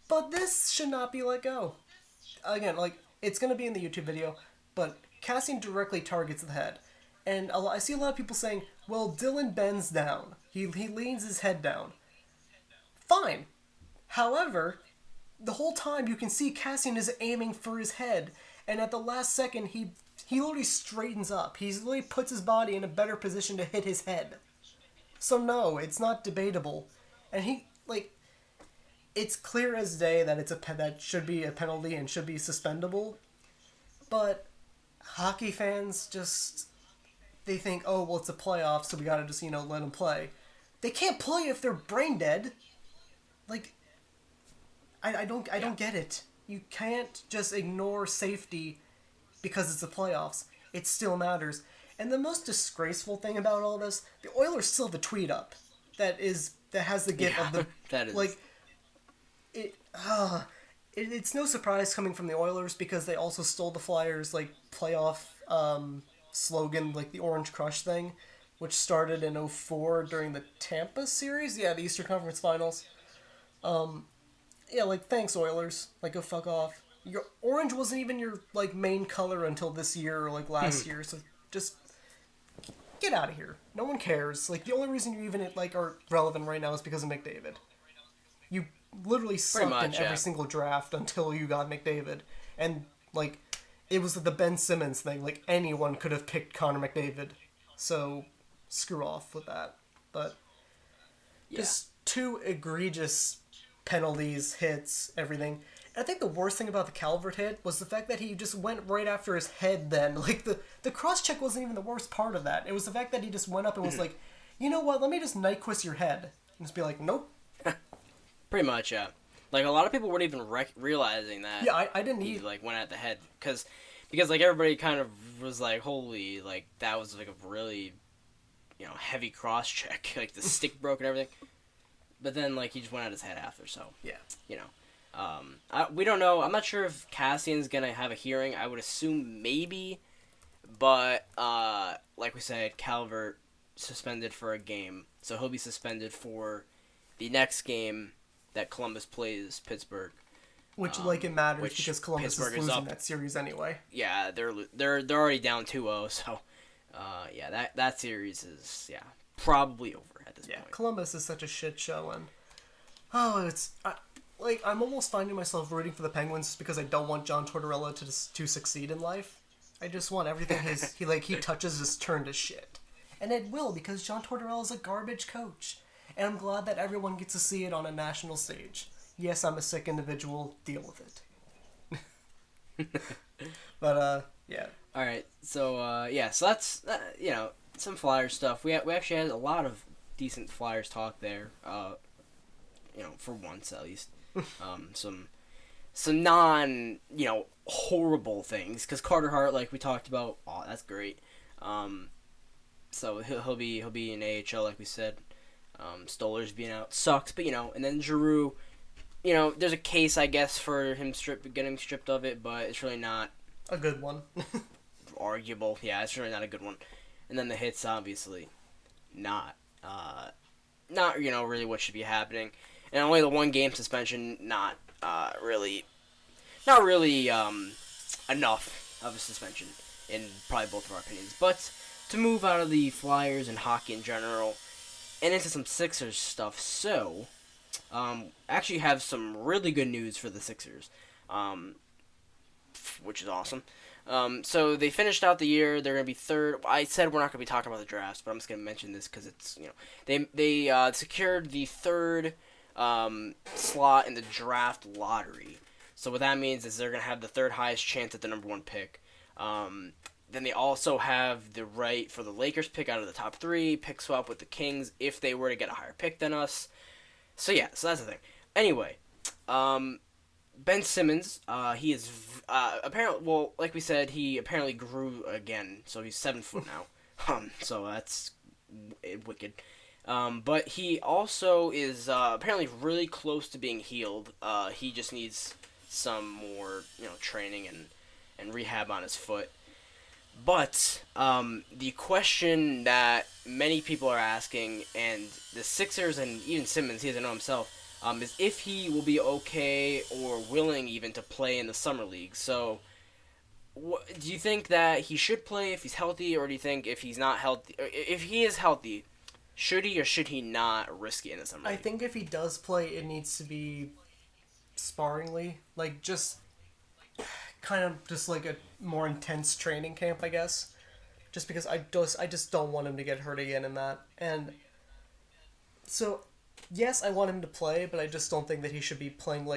But this should not be let go. Again, like, it's going to be in the YouTube video, but Kassian directly targets the head. And I see a lot of people saying, well, Dillon bends down. He leans his head down. Fine. However, the whole time you can see Kassian is aiming for his head, and at the last second he literally straightens up. He literally puts his body in a better position to hit his head. So no, it's not debatable. And it's clear as day that that should be a penalty and should be suspendable. But hockey fans they think, oh, well, it's a playoff, so we gotta just, let them play. They can't play if they're brain dead. Like, I don't get it. You can't just ignore safety because it's the playoffs. It still matters. And the most disgraceful thing about all this, the Oilers still have the tweet up that has the gif of the that is like it's no surprise coming from the Oilers because they also stole the Flyers playoff slogan, the Orange Crush thing, which started in 2004 during the Tampa series, the Eastern Conference Finals. Thanks Oilers, go fuck off. Your orange wasn't even your main color until this year or last year, so just get out of here. No one cares. The only reason you even are relevant right now is because of McDavid. You literally sucked in every single draft until you got McDavid, and it was the Ben Simmons thing. Anyone could have picked Connor McDavid, so screw off with that. But just 2 egregious penalties, hits, everything. And I think the worst thing about the Calvert hit was the fact that he just went right after his head then. Like, the cross-check wasn't even the worst part of that. It was the fact that he just went up and was like, you know what, let me just Nyquist your head. And just be like, nope. Pretty much, yeah. Like, a lot of people weren't even realizing that. Yeah, I didn't he, either. like, went at the head. Because, like, everybody kind of was like, holy, like, that was, like, a really, heavy cross-check. Like, the stick broke and everything. But then, like, he just went at his head after, so. Yeah. We don't know. I'm not sure if Cassian's going to have a hearing. I would assume maybe. But, like we said, Calvert suspended for a game. So he'll be suspended for the next game that Columbus plays Pittsburgh. Which, it matters because Columbus is losing that series anyway. Yeah, they're already down 2-0, so, that series is, probably over at this point. Columbus is such a shit show, and, I'm almost finding myself rooting for the Penguins just because I don't want John Tortorella to succeed in life. I just want everything he touches is turned to shit. And it will, because John Tortorella is a garbage coach. And I'm glad that everyone gets to see it on a national stage. Yes, I'm a sick individual. Deal with it. But, yeah. All right. So, so that's, some Flyers stuff. We actually had a lot of decent Flyers talk there, for once at least. Some non, horrible things. Because Carter Hart, like we talked about, that's great. So he'll be in AHL, like we said. Stoller's being out sucks, but and then Giroux, there's a case I guess for him getting stripped of it, but it's really not a good one. Arguable, yeah, it's really not a good one. And then the hits, obviously, not really what should be happening, and only the 1 game suspension, not really enough of a suspension in probably both of our opinions. But to move out of the Flyers and hockey in general and into some Sixers stuff, so actually have some really good news for the Sixers, which is awesome. So they finished out the year. They're going to be third. I said we're not going to be talking about the drafts, but I'm just going to mention this because it's, they secured the third slot in the draft lottery. So what that means is they're going to have the third highest chance at the number 1 pick. Then they also have the right for the Lakers pick out of the top 3, pick swap with the Kings if they were to get a higher pick than us. So that's the thing. Anyway, Ben Simmons, he is apparently, well, like we said, he apparently grew again, so he's 7 foot now. So that's wicked. But he also is apparently really close to being healed. He just needs some more, training and rehab on his foot. But the question that many people are asking, and the Sixers and even Simmons, he doesn't know himself, is if he will be okay or willing even to play in the Summer League. So, do you think that he should play if he's healthy, or do you think if he's not healthy, if he is healthy, should he or should he not risk it in the Summer League? I think if he does play, it needs to be sparingly, just kind of just like a more intense training camp, I guess. Just because I just don't want him to get hurt again in that. And so, yes, I want him to play, but I just don't think that he should be playing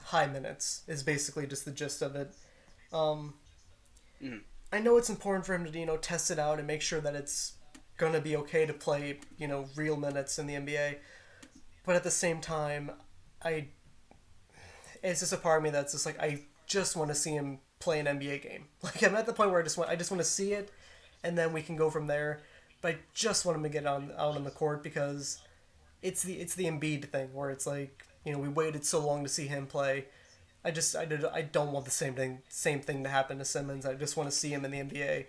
high minutes, is basically just the gist of it. I know it's important for him to, test it out and make sure that it's going to be okay to play, real minutes in the NBA. But at the same time, it's just a part of me that's just I just want to see him play an NBA game. I'm at the point where I just want to see it, and then we can go from there. But I just want him to get out on the court because it's the Embiid thing where it's we waited so long to see him play. I don't want the same thing to happen to Simmons. I just want to see him in the NBA.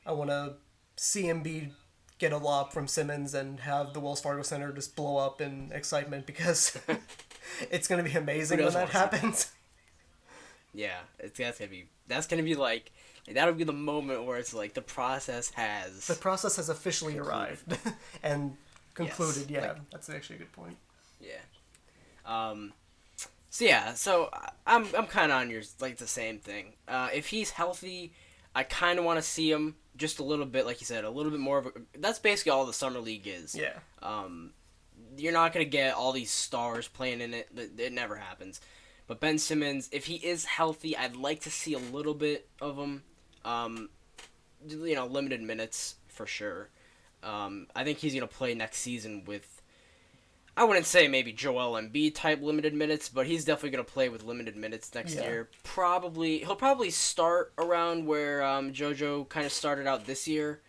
I want to see Embiid get a lob from Simmons and have the Wells Fargo Center just blow up in excitement because it's going to be amazing when that happens. Yeah, that's gonna be that'll be the moment where it's the process has officially arrived and concluded. Yes, yeah, that's actually a good point. Yeah. So I'm kind of on yours, the same thing. If he's healthy, I kind of want to see him just a little bit, like you said, a little bit more of a. That's basically all the Summer League is. Yeah. you're not going to get all these stars playing in it. It never happens. But Ben Simmons, if he is healthy, I'd like to see a little bit of him. Limited minutes for sure. I think he's going to play next season with, I wouldn't say maybe Joel Embiid type limited minutes, but he's definitely going to play with limited minutes next year. He'll probably start around where JoJo kind of started out this year.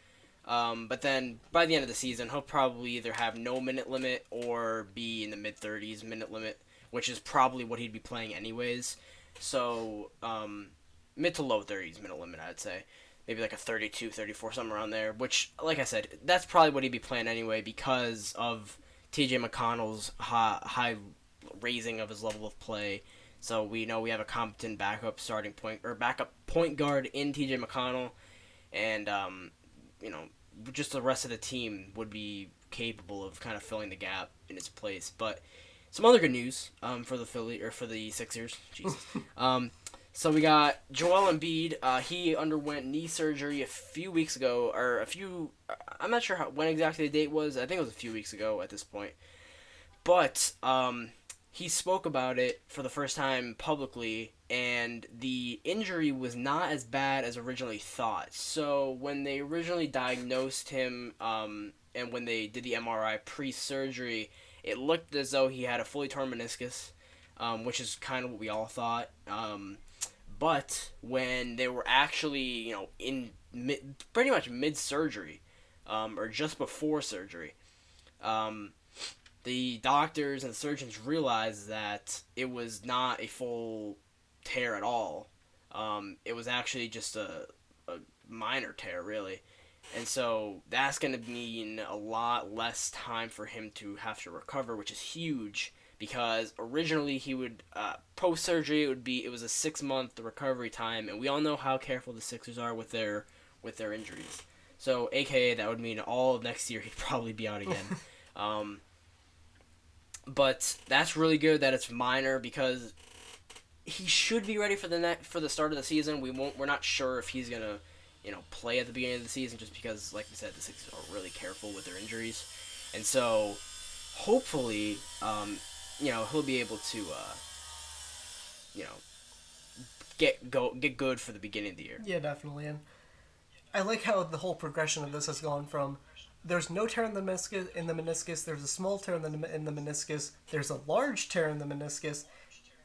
But then by the end of the season, he'll probably either have no minute limit or be in the mid-30s minute limit, which is probably what he'd be playing anyways. So, mid to low 30s minute limit, I'd say. Maybe like a 32, 34, something around there, which, like I said, that's probably what he'd be playing anyway because of TJ McConnell's high raising of his level of play. So we know we have a competent backup point guard in TJ McConnell, and just the rest of the team would be capable of kind of filling the gap in its place. But some other good news for the Sixers. Jesus. So we got Joel Embiid. He underwent knee surgery a few weeks ago, I'm not sure when exactly the date was. I think it was a few weeks ago at this point. But he spoke about it for the first time publicly, and the injury was not as bad as originally thought. So when they originally diagnosed him, and when they did the MRI pre-surgery, it looked as though he had a fully torn meniscus, which is kind of what we all thought. But when they were actually, in pretty much mid-surgery, or just before surgery, the doctors and surgeons realized that it was not a full tear at all. It was actually just a minor tear, really. And so that's going to mean a lot less time for him to have to recover, which is huge. Because originally he would, post-surgery, it was a 6-month recovery time, and we all know how careful the Sixers are with their injuries. So, AKA, that would mean all of next year he'd probably be out again. But that's really good that it's minor because he should be ready for the start of the season. We're not sure if he's gonna, play at the beginning of the season just because, like we said, the Sixers are really careful with their injuries, and so hopefully, he'll be able to, get good for the beginning of the year. Yeah, definitely. And I like how the whole progression of this has gone from there's no tear in the meniscus, there's a small tear in the meniscus, there's a large tear in the meniscus,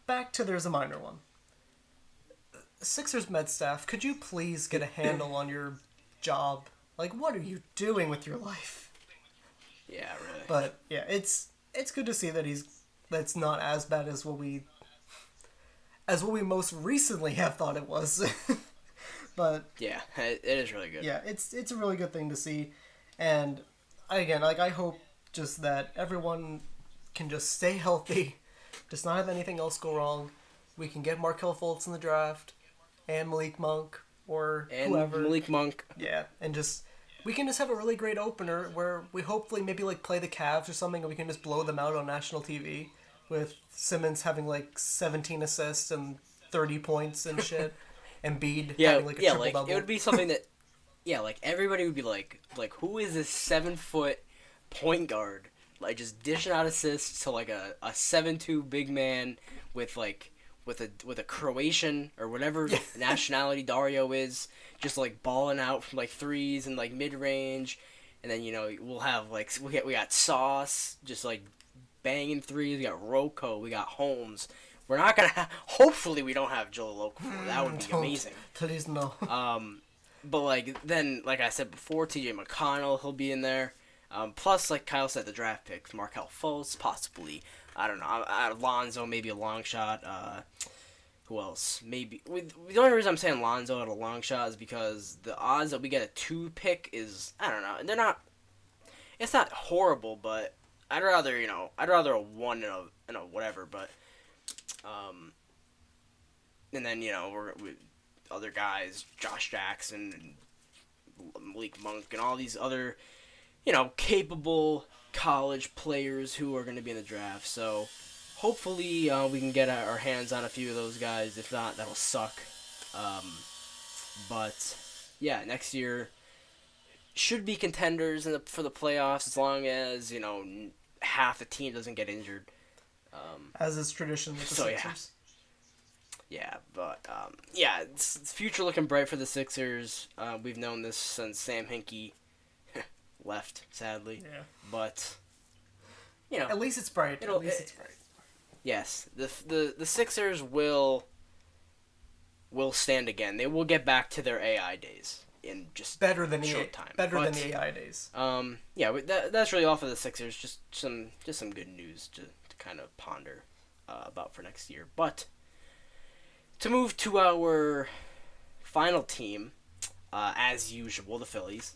back to there's a minor one. Sixers med staff, could you please get a handle on your job? Like, what are you doing with your life? Yeah, really. But yeah, it's good to see that that's not as bad as what we most recently have thought it was. But yeah, it is really good. Yeah, it's a really good thing to see, and again, I hope just that everyone can just stay healthy, just not have anything else go wrong. We can get Markelle Fultz in the draft, and Malik Monk, or whoever. Malik Monk. Yeah, and we can just have a really great opener where we hopefully maybe play the Cavs or something, and we can just blow them out on national TV with Simmons having 17 assists and 30 points and shit, and Embiid having a triple double. It would be something that, everybody would be like, who is this 7-foot point guard just dishing out assists to a 7'2" big man with a Croatian or whatever nationality Dario is, just balling out from threes and mid range, and then we'll have we got Sauce just banging threes. We got Rocco, we got Holmes. We're not gonna hopefully we don't have Joel Okafor. That would be amazing. Please no. But then I said before, TJ McConnell, he'll be in there. Plus, like Kyle said, the draft picks, Markelle Fultz, possibly, I don't know, Lonzo, maybe a long shot. Who else? Maybe. The only reason I'm saying Lonzo at a long shot is because the odds that we get a 2 pick is, I don't know, it's not horrible, but I'd rather a 1 and a whatever, but, and then, we're with other guys, Josh Jackson and Malik Monk and all these other, capable college players who are going to be in the draft. So hopefully we can get our hands on a few of those guys. If not, that'll suck. But yeah, next year should be contenders for the playoffs as long as, half the team doesn't get injured. As is tradition with the Sixers. Yeah, but it's future looking bright for the Sixers. We've known this since Sam Hinkie left, sadly. Yeah. But at least it's bright. It's bright. Yes, the Sixers will stand again. They will get back to their AI days in just better than short time. Better than the AI days. That's really all for the Sixers. Just some good news to kind of ponder about for next year. But to move to our final team, as usual, the Phillies,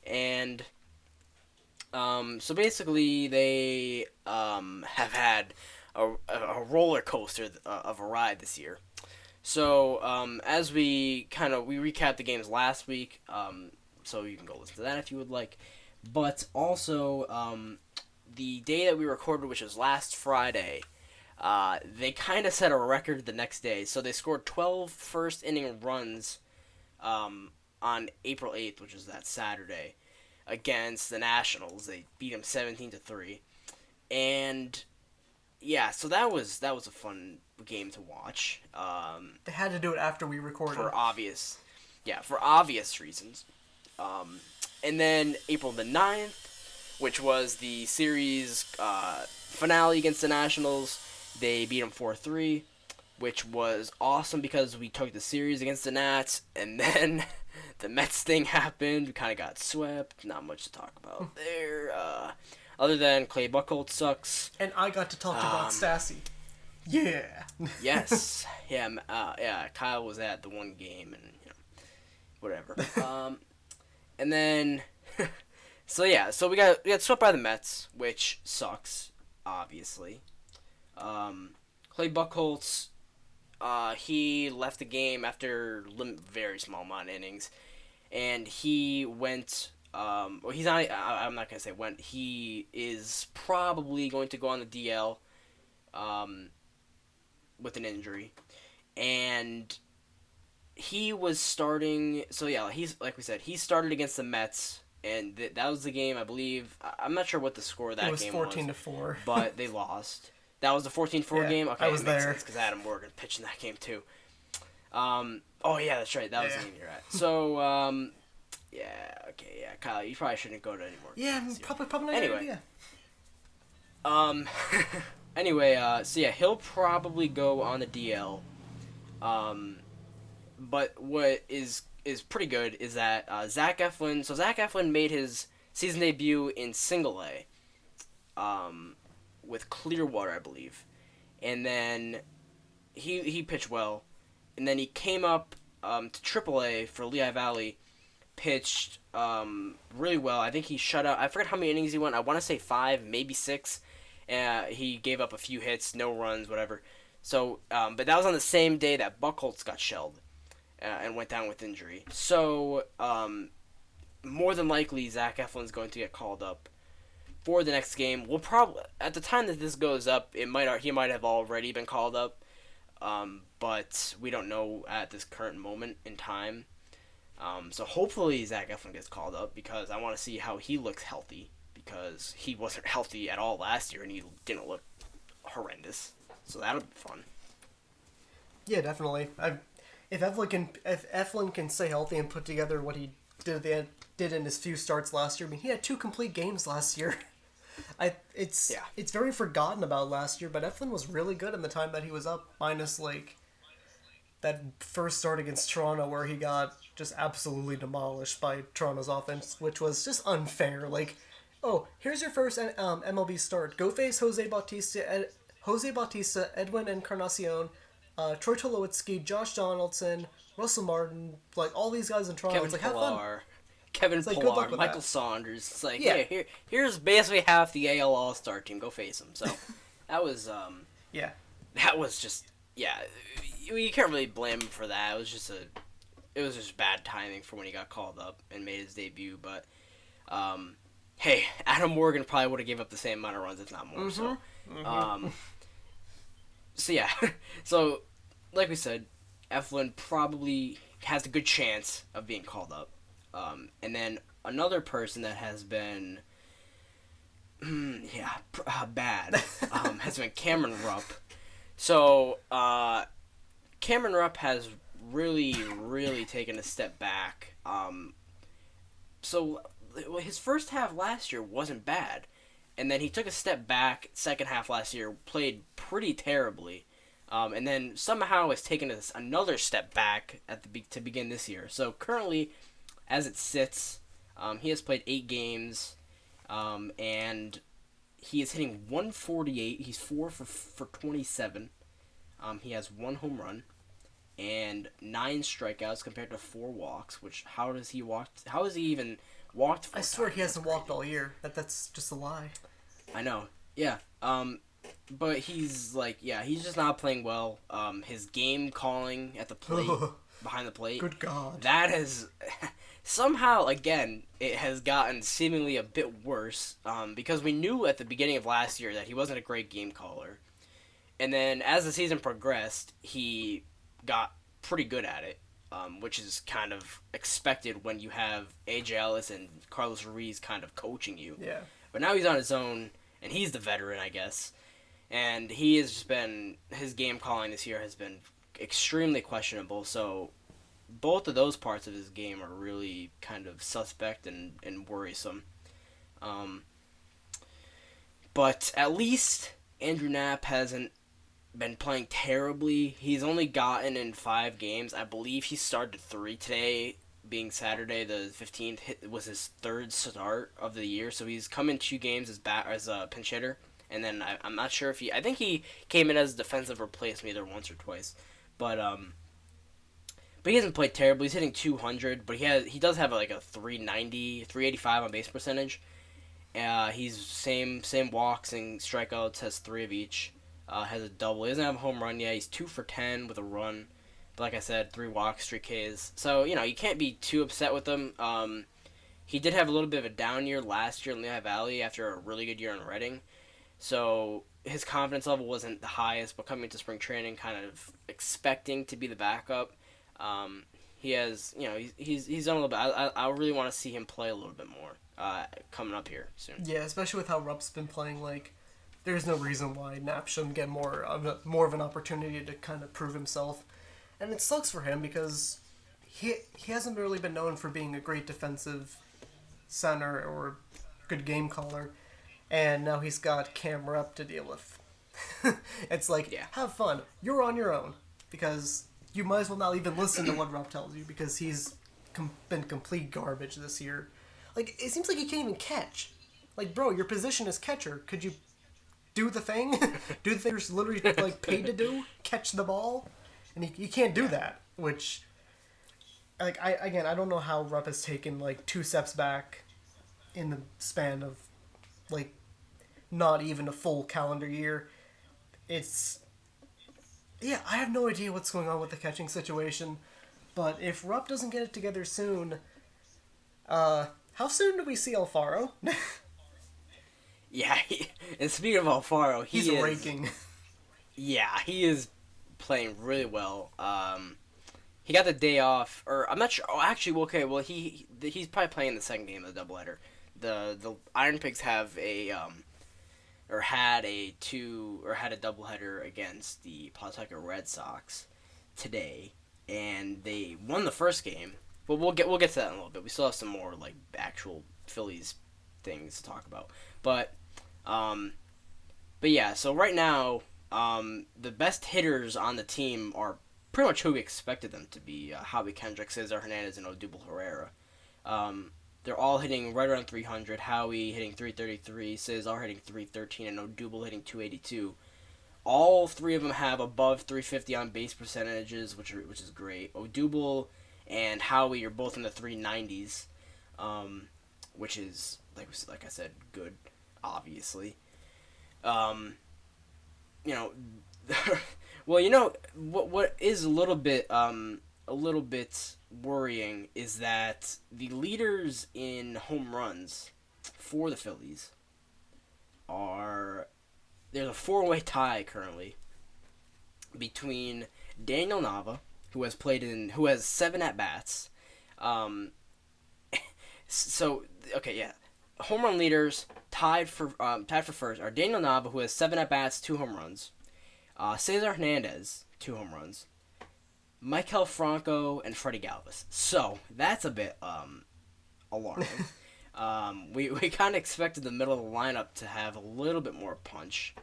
and so basically they have had a roller coaster of a ride this year. So as we recapped the games last week, so you can go listen to that if you would like. But also the day that we recorded, which was last Friday, they kind of set a record the next day. So they scored 12 first-inning runs on April 8th, which was that Saturday, against the Nationals. They beat them 17-3. And, yeah, so that was a fun game to watch. They had to do it after we recorded. For obvious reasons. And then April the 9th, which was the series finale against the Nationals, they beat them 4-3, which was awesome because we took the series against the Nats, and then the Mets thing happened. We kind of got swept. Not much to talk about there. Other than Clay Buchholz sucks. And I got to talk about Stassi. Yeah. Yes. Yeah. Kyle was at the one game, and whatever. And then, so we got swept by the Mets, which sucks, obviously. Clay Buchholz, he left the game after very small amount of innings, and he went. He's not. I'm not gonna say when. He is probably going to go on the DL, with an injury, and he was starting. So yeah, he's like we said, he started against the Mets, and that was the game. I believe. I'm not sure what the score of that game was. It was 14-4, but they lost. That was the 14-4 game. Okay, I was there because Adam Morgan pitched in that game too. Oh yeah, that's right. That was the game you're at. So Kyle, you probably shouldn't go to anymore. Yeah, probably not. Anyway. So yeah, he'll probably go on the DL. But what is pretty good is that Zach Eflin. So Zach Eflin made his season debut in Single A, with Clearwater, I believe, and then he pitched well, and then he came up to Triple A for Lehigh Valley, pitched really well. I think he shut out. I forget how many innings he went. I want to say 5, maybe 6. He gave up a few hits, no runs, whatever. So, but that was on the same day that Buchholz got shelled and went down with injury. So, more than likely, Zach Eflin's going to get called up for the next game. We'll probably, at the time that this goes up, he might have already been called up, but we don't know at this current moment in time. So hopefully Zach Eflin gets called up because I want to see how he looks healthy, because he wasn't healthy at all last year and he didn't look horrendous. So that'll be fun. Yeah, definitely. If Eflin can stay healthy and put together what he did in his few starts last year. I mean, he had 2 complete games last year. It's very forgotten about last year, but Eflin was really good in the time that he was up, minus that first start against Toronto where he got just absolutely demolished by Toronto's offense, which was just unfair. Oh, here's your first MLB start. Go face Jose Bautista, Edwin Encarnacion, Troy Tulowitzki, Josh Donaldson, Russell Martin, all these guys in Toronto. Kevin have fun. Kevin Pillar, Michael Saunders. It's here's basically half the AL All-Star team. Go face them. So that was that was just you can't really blame him for that. It was just bad timing for when he got called up and made his debut. But hey, Adam Morgan probably would have gave up the same amount of runs, if not more. Mm-hmm. So like we said, Eflin probably has a good chance of being called up. And then another person that has been Bad, has been Cameron Rupp. So, Cameron Rupp has really taken a step back. So his first half last year wasn't bad, and then he took a step back. Second half last year played pretty terribly, and then somehow has taken another step back to begin this year. So currently, as it sits, he has played 8 games, and he is hitting 148. He's 4 for 27. He has 1 home run and 9 strikeouts compared to 4 walks. Which how has he even walked 4 I swear times? he hasn't walked all year. That's just a lie. I know. Yeah. But he's just not playing well. His game calling at the plate, behind the plate. Good God. That has somehow, again, it has gotten seemingly a bit worse. Because we knew at the beginning of last year that he wasn't a great game caller. And then as the season progressed, he got pretty good at it, which is kind of expected when you have A.J. Ellis and Carlos Ruiz kind of coaching you. Yeah. But now he's on his own, and he's the veteran, I guess. And his game calling this year has been extremely questionable. So both of those parts of his game are really kind of suspect and worrisome. But at least Andrew Knapp hasn't been playing terribly. He's only gotten in 5 games. I believe he started 3 today, being Saturday the 15th. Was his 3rd start of the year, so he's come in 2 games as a pinch hitter. And then I'm not sure if I think he came in as a defensive replacement either once or twice. But he hasn't played terribly. He's hitting 200, but he does have like a 390, 385 on base percentage. He's same walks and strikeouts, has 3 of each. Has a double. He doesn't have a home run yet. He's 2 for 10 with a run. But like I said, 3 walks, 3 Ks. So, you can't be too upset with him. He did have a little bit of a down year last year in Lehigh Valley after a really good year in Reading. So his confidence level wasn't the highest, but coming to spring training kind of expecting to be the backup. He has, he's done a little bit. I really want to see him play a little bit more coming up here soon. Yeah, especially with how Rupp's been playing, there's no reason why Knapp shouldn't get more of an opportunity to kind of prove himself. And it sucks for him because he hasn't really been known for being a great defensive center or good game caller. And now he's got Cam Rupp to deal with. It's have fun. You're on your own. Because you might as well not even listen to what Rupp tells you because he's been complete garbage this year. It seems like he can't even catch. Bro, your position is catcher. Could you do the thing? Do the thing you're literally paid to do? Catch the ball? And he can't do that. Which, I don't know how Rupp has taken 2 steps back in the span of not even a full calendar year. I have no idea what's going on with the catching situation. But if Rupp doesn't get it together soon, how soon do we see Alfaro? Yeah, and speaking of Alfaro, he's raking. Yeah, he is playing really well. He got the day off, or I'm not sure. Oh, actually, okay. Well, he's probably playing the second game of the doubleheader. The Iron Pigs have had a doubleheader against the Pawtucket Red Sox today, and they won the first game. But we'll get to that in a little bit. We still have some more actual Phillies things to talk about. But yeah. So right now, the best hitters on the team are pretty much who we expected them to be: Howie Kendrick, Cesar Hernandez, and Odubel Herrera. They're all hitting right around 300. Howie hitting 333, Cesar hitting 313, and Odubel hitting 282. All 3 of them have above 350 on base percentages, which is great. Odubel and Howie are both in the 390s, which is like I said, good. Obviously, well, what is a little bit worrying is that the leaders in home runs for the Phillies there's a 4-way tie currently between Daniel Nava, who has 7 at bats. So okay, yeah. home run leaders tied for first are Daniel Nava, who has 7 at bats, 2 home runs. Cesar Hernandez, 2 home runs. Maikel Franco and Freddie Galvis. So that's a bit alarming. We kind of expected the middle of the lineup to have a little bit more punch.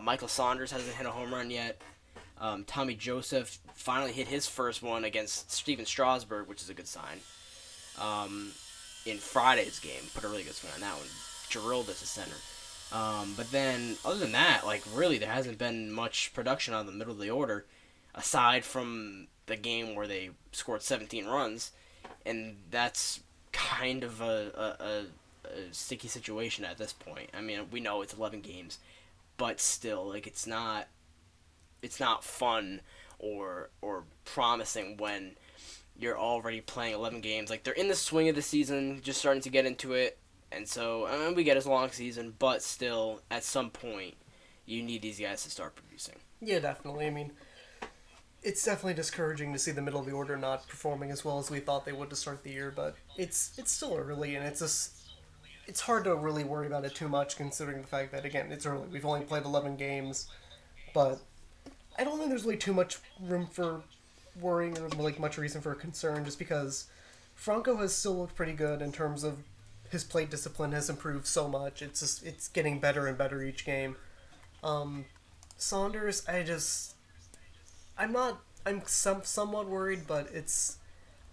Michael Saunders hasn't hit a home run yet. Tommy Joseph finally hit his first one against Steven Strasburg, which is a good sign. In Friday's game, put a really good swing on that one. Drilled at the center. But then, other than that, like, really, there hasn't been much production on the middle of the order, aside from the game where they scored 17 runs, and that's kind of a sticky situation at this point. I mean, we know it's 11 games, but still, like, it's not fun or promising when you're already playing 11 games. Like, they're in the swing of the season, just starting to get into it. And so, I mean, we get a long season, but still, at some point, you need these guys to start producing. Yeah, definitely. I mean, it's definitely discouraging to see the middle of the order not performing as well as we thought they would to start the year, but it's still early, and it's hard to really worry about it too much, considering the fact that, again, it's early. We've only played 11 games, but I don't think there's really too much room for worrying or, like, much reason for concern, just because Franco has still looked pretty good in terms of his plate discipline has improved so much. It's getting better and better each game. Saunders, I'm somewhat worried, but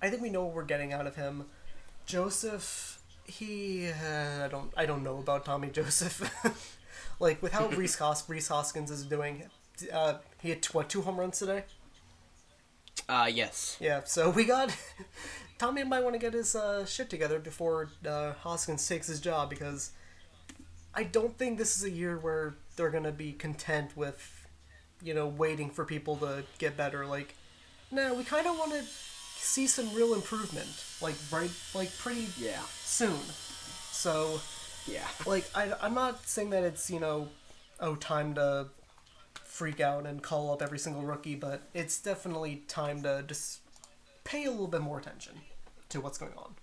I think we know what we're getting out of him. Joseph, I don't know about Tommy Joseph. Like, with how Rhys Hoskins is doing, he had 2 home runs today? Yes. Yeah, so we got... Tommy might want to get his shit together before Hoskins takes his job, because I don't think this is a year where they're going to be content with, waiting for people to get better. Like, no, we kind of want to see some real improvement, pretty soon. So, yeah, I'm not saying that it's, time to freak out and call up every single rookie, but it's definitely time to just pay a little bit more attention to what's going on.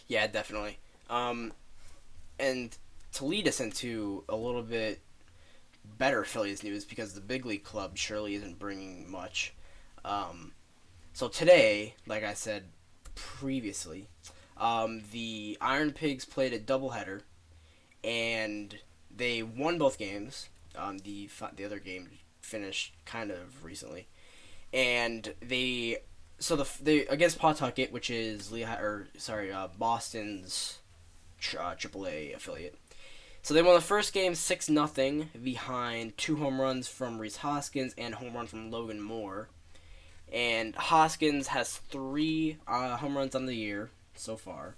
Yeah, definitely. And to lead us into a little bit better Phillies news, because the big league club surely isn't bringing much. So today, like I said previously, the Iron Pigs played a doubleheader, and they won both games. The other game finished kind of recently, and they against Pawtucket, which is Boston's AAA affiliate. So they won the first game 6-0 behind 2 home runs from Rhys Hoskins and a home run from Logan Moore. And Hoskins has 3 home runs on the year so far.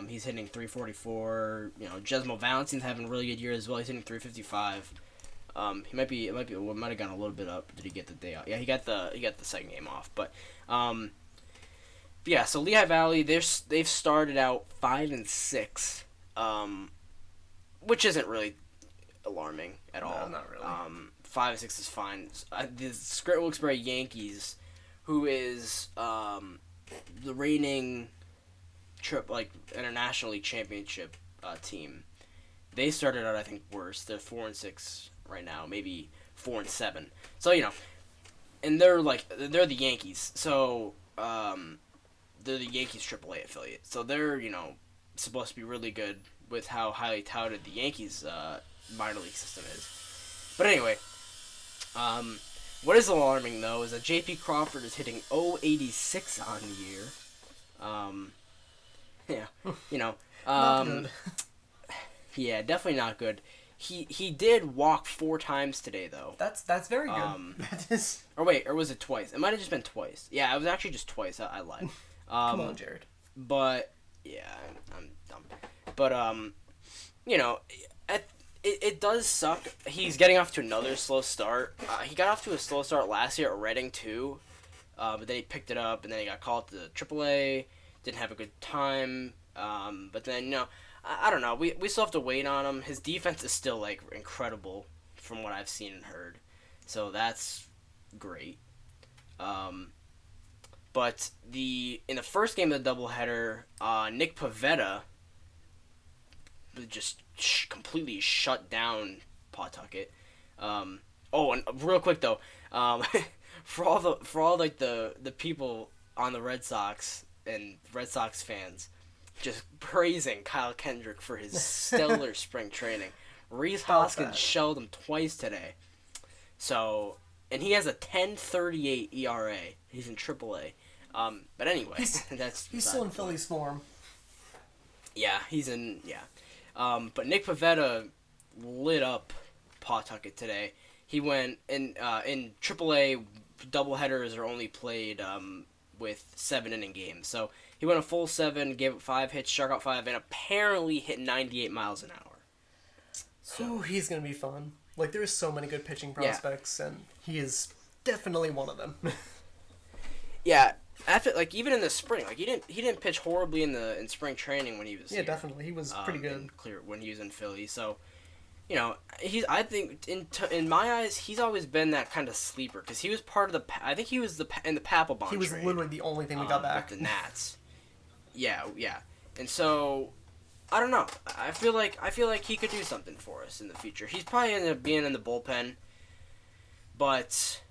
He's hitting 344. Jesmo Valentin's having a really good year as well. He's hitting 355. It might have gone a little bit up. Did he get the day off? Yeah, he got the second game off. But yeah. So Lehigh Valley, they've started out 5-6, which isn't really alarming at all. No, not really. 5-6 is fine. The Great Wilkes-Barre Yankees, who is the reigning International League Championship team, they started out, I think, worse. They're 4-6 right now, maybe 4-7. So and they're the Yankees. So they're the Yankees AAA affiliate. So they're supposed to be really good with how highly touted the Yankees minor league system is. But anyway, what is alarming though is that J.P. Crawford is hitting .086 on the year. Yeah, Not good. Yeah, definitely not good. He did walk 4 times today though. That's very good. That is. Or was it twice? It might have just been twice. Yeah, it was actually just twice. I lied. Come on, Jared. But yeah, I'm dumb. But it does suck. He's getting off to another slow start. He got off to a slow start last year at Reading too, but then he picked it up, and then he got called to AAA. Didn't have a good time. But then I don't know. We still have to wait on him. His defense is still incredible from what I've seen and heard, so that's great. But in the first game of the doubleheader, Nick Pivetta completely shut down Pawtucket. And real quick though, for all the people on the Red Sox and Red Sox fans, just praising Kyle Kendrick for his stellar spring training. Rhys Hoskins shelled him twice today. So, and he has a 10.38 ERA. He's in AAA. But anyway, he's still in Phillies form. Yeah, he's in. Yeah. But Nick Pivetta lit up Pawtucket today. He went in AAA. Doubleheaders are only played with 7-inning games. So he went a full 7, gave up 5 hits, struck out 5, and apparently hit 98 miles an hour. So he's gonna be fun. Like, there's so many good pitching prospects, and he is definitely one of them. Yeah, after even in the spring, he didn't pitch horribly in spring training when he was here. Definitely he was pretty good. Clear when he was in Philly. So, I think in my eyes he's always been that kind of sleeper because he was part of I think he was in the Papelbon. He was trade, literally the only thing we got back. With the Nats. Yeah, and so. I don't know. I feel like he could do something for us in the future. He's probably ended up being in the bullpen, but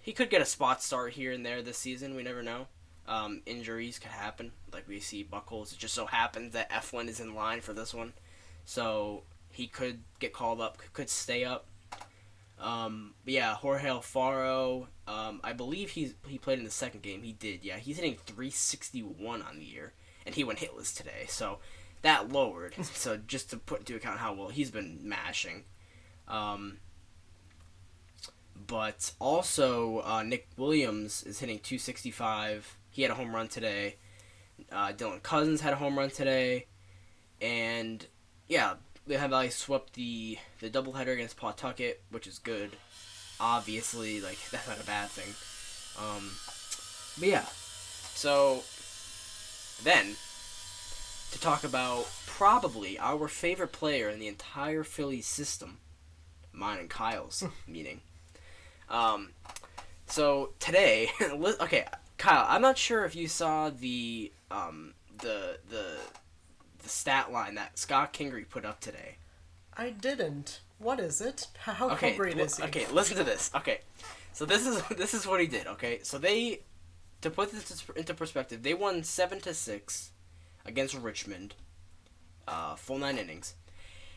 he could get a spot start here and there this season. We never know. Injuries could happen, like we see Buckles. It just so happens that Eflin is in line for this one, so he could get called up, could stay up. But yeah, Jorge Alfaro. I believe he played in the second game. He did. Yeah, he's hitting .361 on the year, and he went hitless today. So. That lowered, so just to put into account how well he's been mashing. But also, Nick Williams is hitting .265. He had a home run today. Dylan Cousins had a home run today. And, yeah, Lehigh Valley swept the doubleheader against Pawtucket, which is good. Obviously, that's not a bad thing. But, yeah. So, then... to talk about probably our favorite player in the entire Phillies system, mine and Kyle's meaning. So today, okay, Kyle, I'm not sure if you saw the stat line that Scott Kingery put up today. I didn't. What is it? How great is he? Okay, listen to this. Okay, so this is what he did. Okay, so to put this into perspective, they won 7-6. Against Richmond, full 9 innings.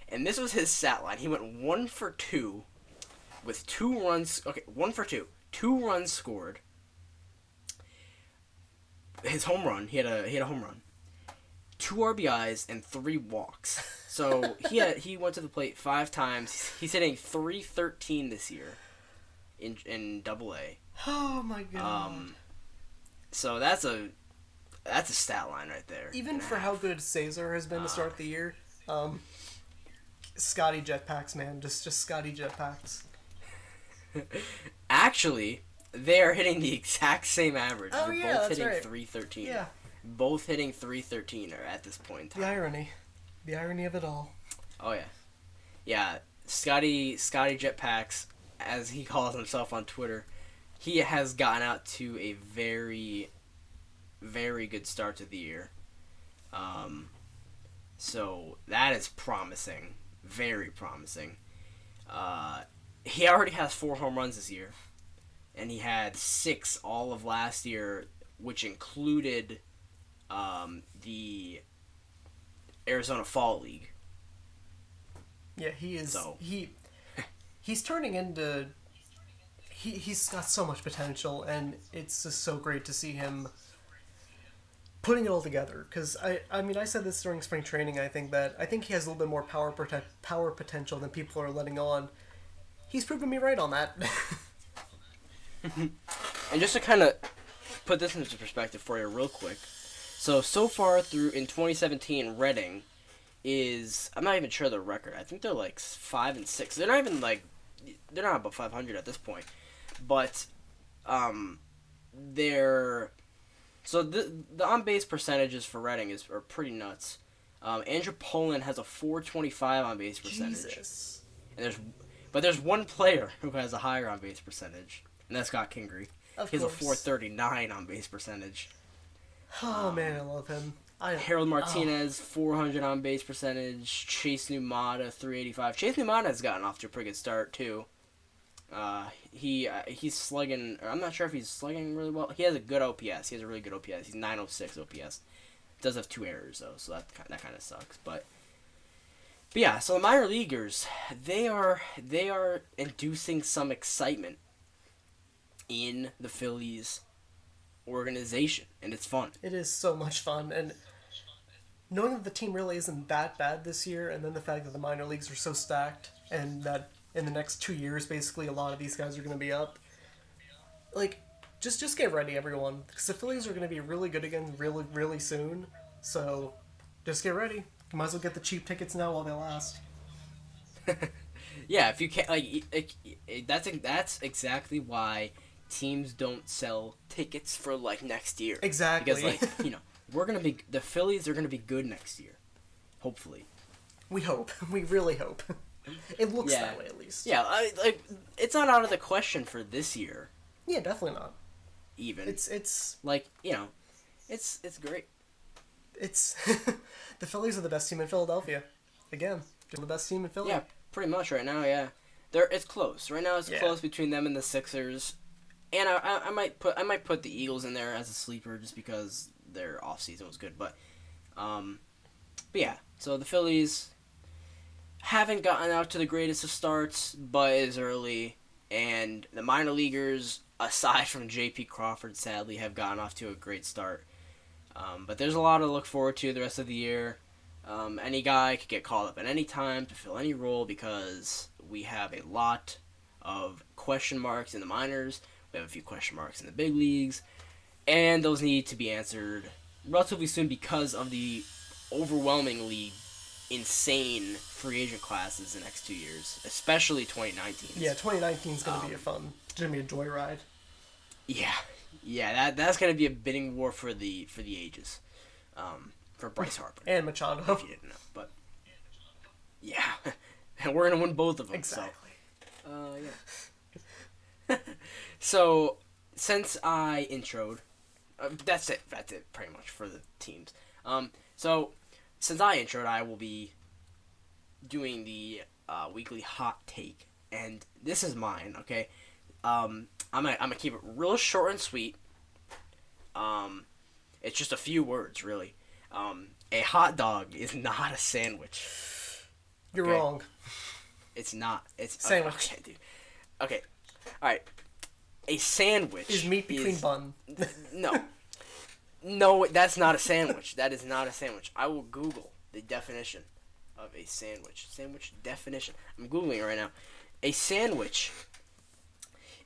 And this was his stat line. He went 1 for 2 with 2 runs. Okay, 1 for 2. 2 runs scored. His home run, he had a home run. 2 RBIs and 3 walks. So he went to the plate 5 times. He's hitting .313 this year in AA. Oh my god. So that's a stat line right there. Even for how good Cesar has been to start the year, Scotty Jetpacks, man. Just Scotty Jetpacks. Actually, they are hitting the exact same average. Oh, They're yeah, both that's hitting right. .313. Yeah. Both hitting .313 are at this point in time. The irony of it all. Oh, yeah. Yeah, Scotty Jetpacks, as he calls himself on Twitter, he has gotten out to a very... very good start to the year. So that is promising. Very promising. He already has 4 home runs this year. And he had 6 all of last year, which included the Arizona Fall League. Yeah, he is. So. He's turning into... He's got so much potential, and it's just so great to see him putting it all together. Because I mean, I said this during spring training. I think he has a little bit more power potential than people are letting on. He's proven me right on that. And just to kind of put this into perspective for you real quick. So far through in 2017, Reading is, I'm not even sure the record. I think they're 5-6. They're not even they're not above 500 at this point. But they're, so the on-base percentages for Reading are pretty nuts. Andrew Poland has a .425 on-base percentage. Jesus. And there's one player who has a higher on-base percentage, and that's Scott Kingery. He has a .439 on-base percentage. Oh man, I love him. Harold Martinez, 400 on base percentage. Chase Numata, 385. Chase Numata has gotten off to a pretty good start too. He's slugging. I'm not sure if he's slugging really well. He has a good OPS. He has a really good OPS. He's 906 OPS. Does have 2 errors though, so that kind of sucks. But yeah, so the minor leaguers, they are inducing some excitement in the Phillies organization, and it's fun. It is so much fun, and knowing that the team really isn't that bad this year, and then the fact that the minor leagues are so stacked, and that in the next 2 years, basically, a lot of these guys are going to be up. Like, just get ready, everyone, because the Phillies are going to be really good again really, really soon, so just get ready. You might as well get the cheap tickets now while they last. Yeah, if you can't, that's exactly why teams don't sell tickets for next year. Exactly. Because the Phillies are gonna be good next year, hopefully. We hope. We really hope. It looks that way at least. Yeah, it's not out of the question for this year. Yeah, definitely not. Even it's it's great. It's the Phillies are the best team in Philadelphia. Again, they're the best team in Philly. Yeah, pretty much right now. Yeah, it's close right now. It's close between them and the Sixers, and I might put the Eagles in there as a sleeper just because their offseason was good. But yeah. So the Phillies haven't gotten out to the greatest of starts, but it's early, and the minor leaguers, aside from J.P. Crawford, sadly have gotten off to a great start. But there's a lot to look forward to the rest of the year. Any guy could get called up at any time to fill any role because we have a lot of question marks in the minors. We have a few question marks in the big leagues. And those need to be answered relatively soon because of the overwhelmingly insane free agent classes the next 2 years, especially 2019. Yeah, 2019 is going to be a joyride. Yeah, that's gonna be a bidding war for the ages, for Bryce Harper and Machado. If you didn't know, but yeah, and we're gonna win both of them. Exactly. So, yeah. So since I introed, that's it. That's it, pretty much for the teams. So since I introed, I will be doing the weekly hot take, and this is mine. Okay. I'm gonna keep it real short and sweet. It's just a few words, really. A hot dog is not a sandwich. You're wrong. It's not. It's sandwich. Okay, dude. Okay. All right. A sandwich is meat between bun. No, that's not a sandwich. That is not a sandwich. I will Google the definition of a sandwich. Sandwich definition. I'm Googling it right now. A sandwich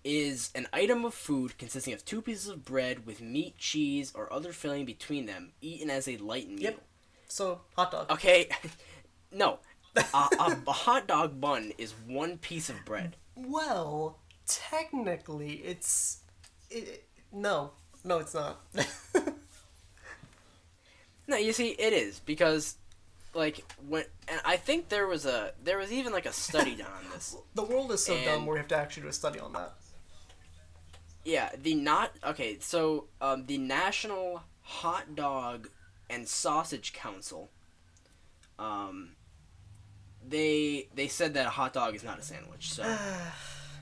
is an item of food consisting of 2 pieces of bread with meat, cheese, or other filling between them, eaten as a light meal. Yep. So, hot dog. Okay. No. A hot dog bun is 1 piece of bread. Well, technically, no, it's not. No, you see, it is because, and I think there was even a study done on this. The world is so dumb where we have to actually do a study on that. Yeah, the National Hot Dog and Sausage Council, they said that a hot dog is not a sandwich. So,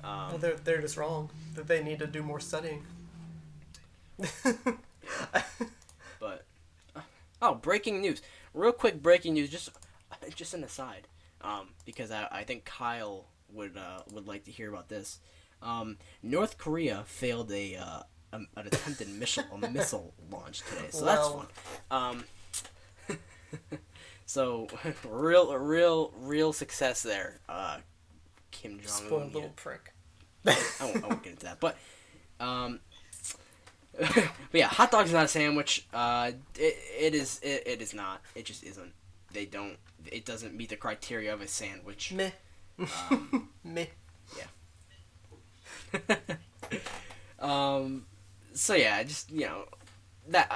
well, they're just wrong. That they need to do more studying. But breaking news! Real quick, breaking news. Just an aside, because I think Kyle would like to hear about this. North Korea failed an attempted missile launch today, so that's fun. So real success there. Kim Jong-un. Spoiled little prick. I won't get into that, but yeah, hot dog is not a sandwich. It is not. It just isn't. It doesn't meet the criteria of a sandwich. Meh. Meh. Yeah. So yeah, just that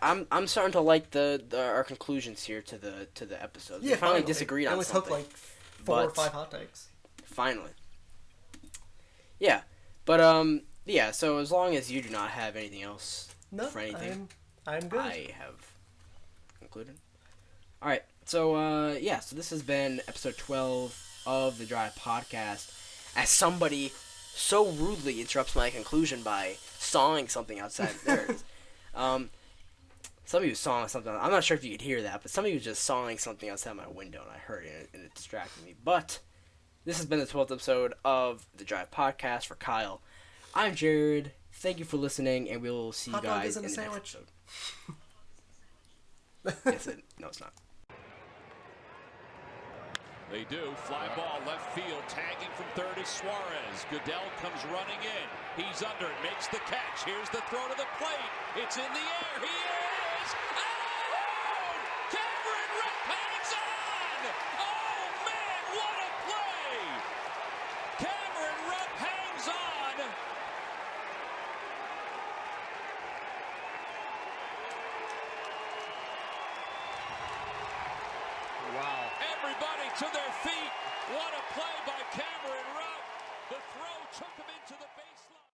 I'm starting to like our conclusions here to the episode. Yeah, we finally disagreed on something. Took like 4 or 5 hot takes. Finally. Yeah, but yeah. So as long as you do not have anything else for anything, I'm good. I have included. All right, so so this has been episode 12 of the Drive Podcast. As somebody so rudely interrupts my conclusion by sawing something outside. There it is. Somebody was sawing something. I'm not sure if you could hear that, but somebody was just sawing something outside my window, and I heard it, and it distracted me. But this has been the 12th episode of the Drive Podcast for Kyle. I'm Jared. Thank you for listening, and we'll see you guys in the next episode. No, it's not. They do. Fly ball left field. Tagging from third is Suarez. Goodell comes running in. He's under it. Makes the catch. Here's the throw to the plate. It's in the air. He is out! Cameron Rupp hangs on! Oh, man, what a play! Cameron Rupp hangs on! Wow. Everybody to their feet. What a play by Cameron Rupp. The throw took him into the base.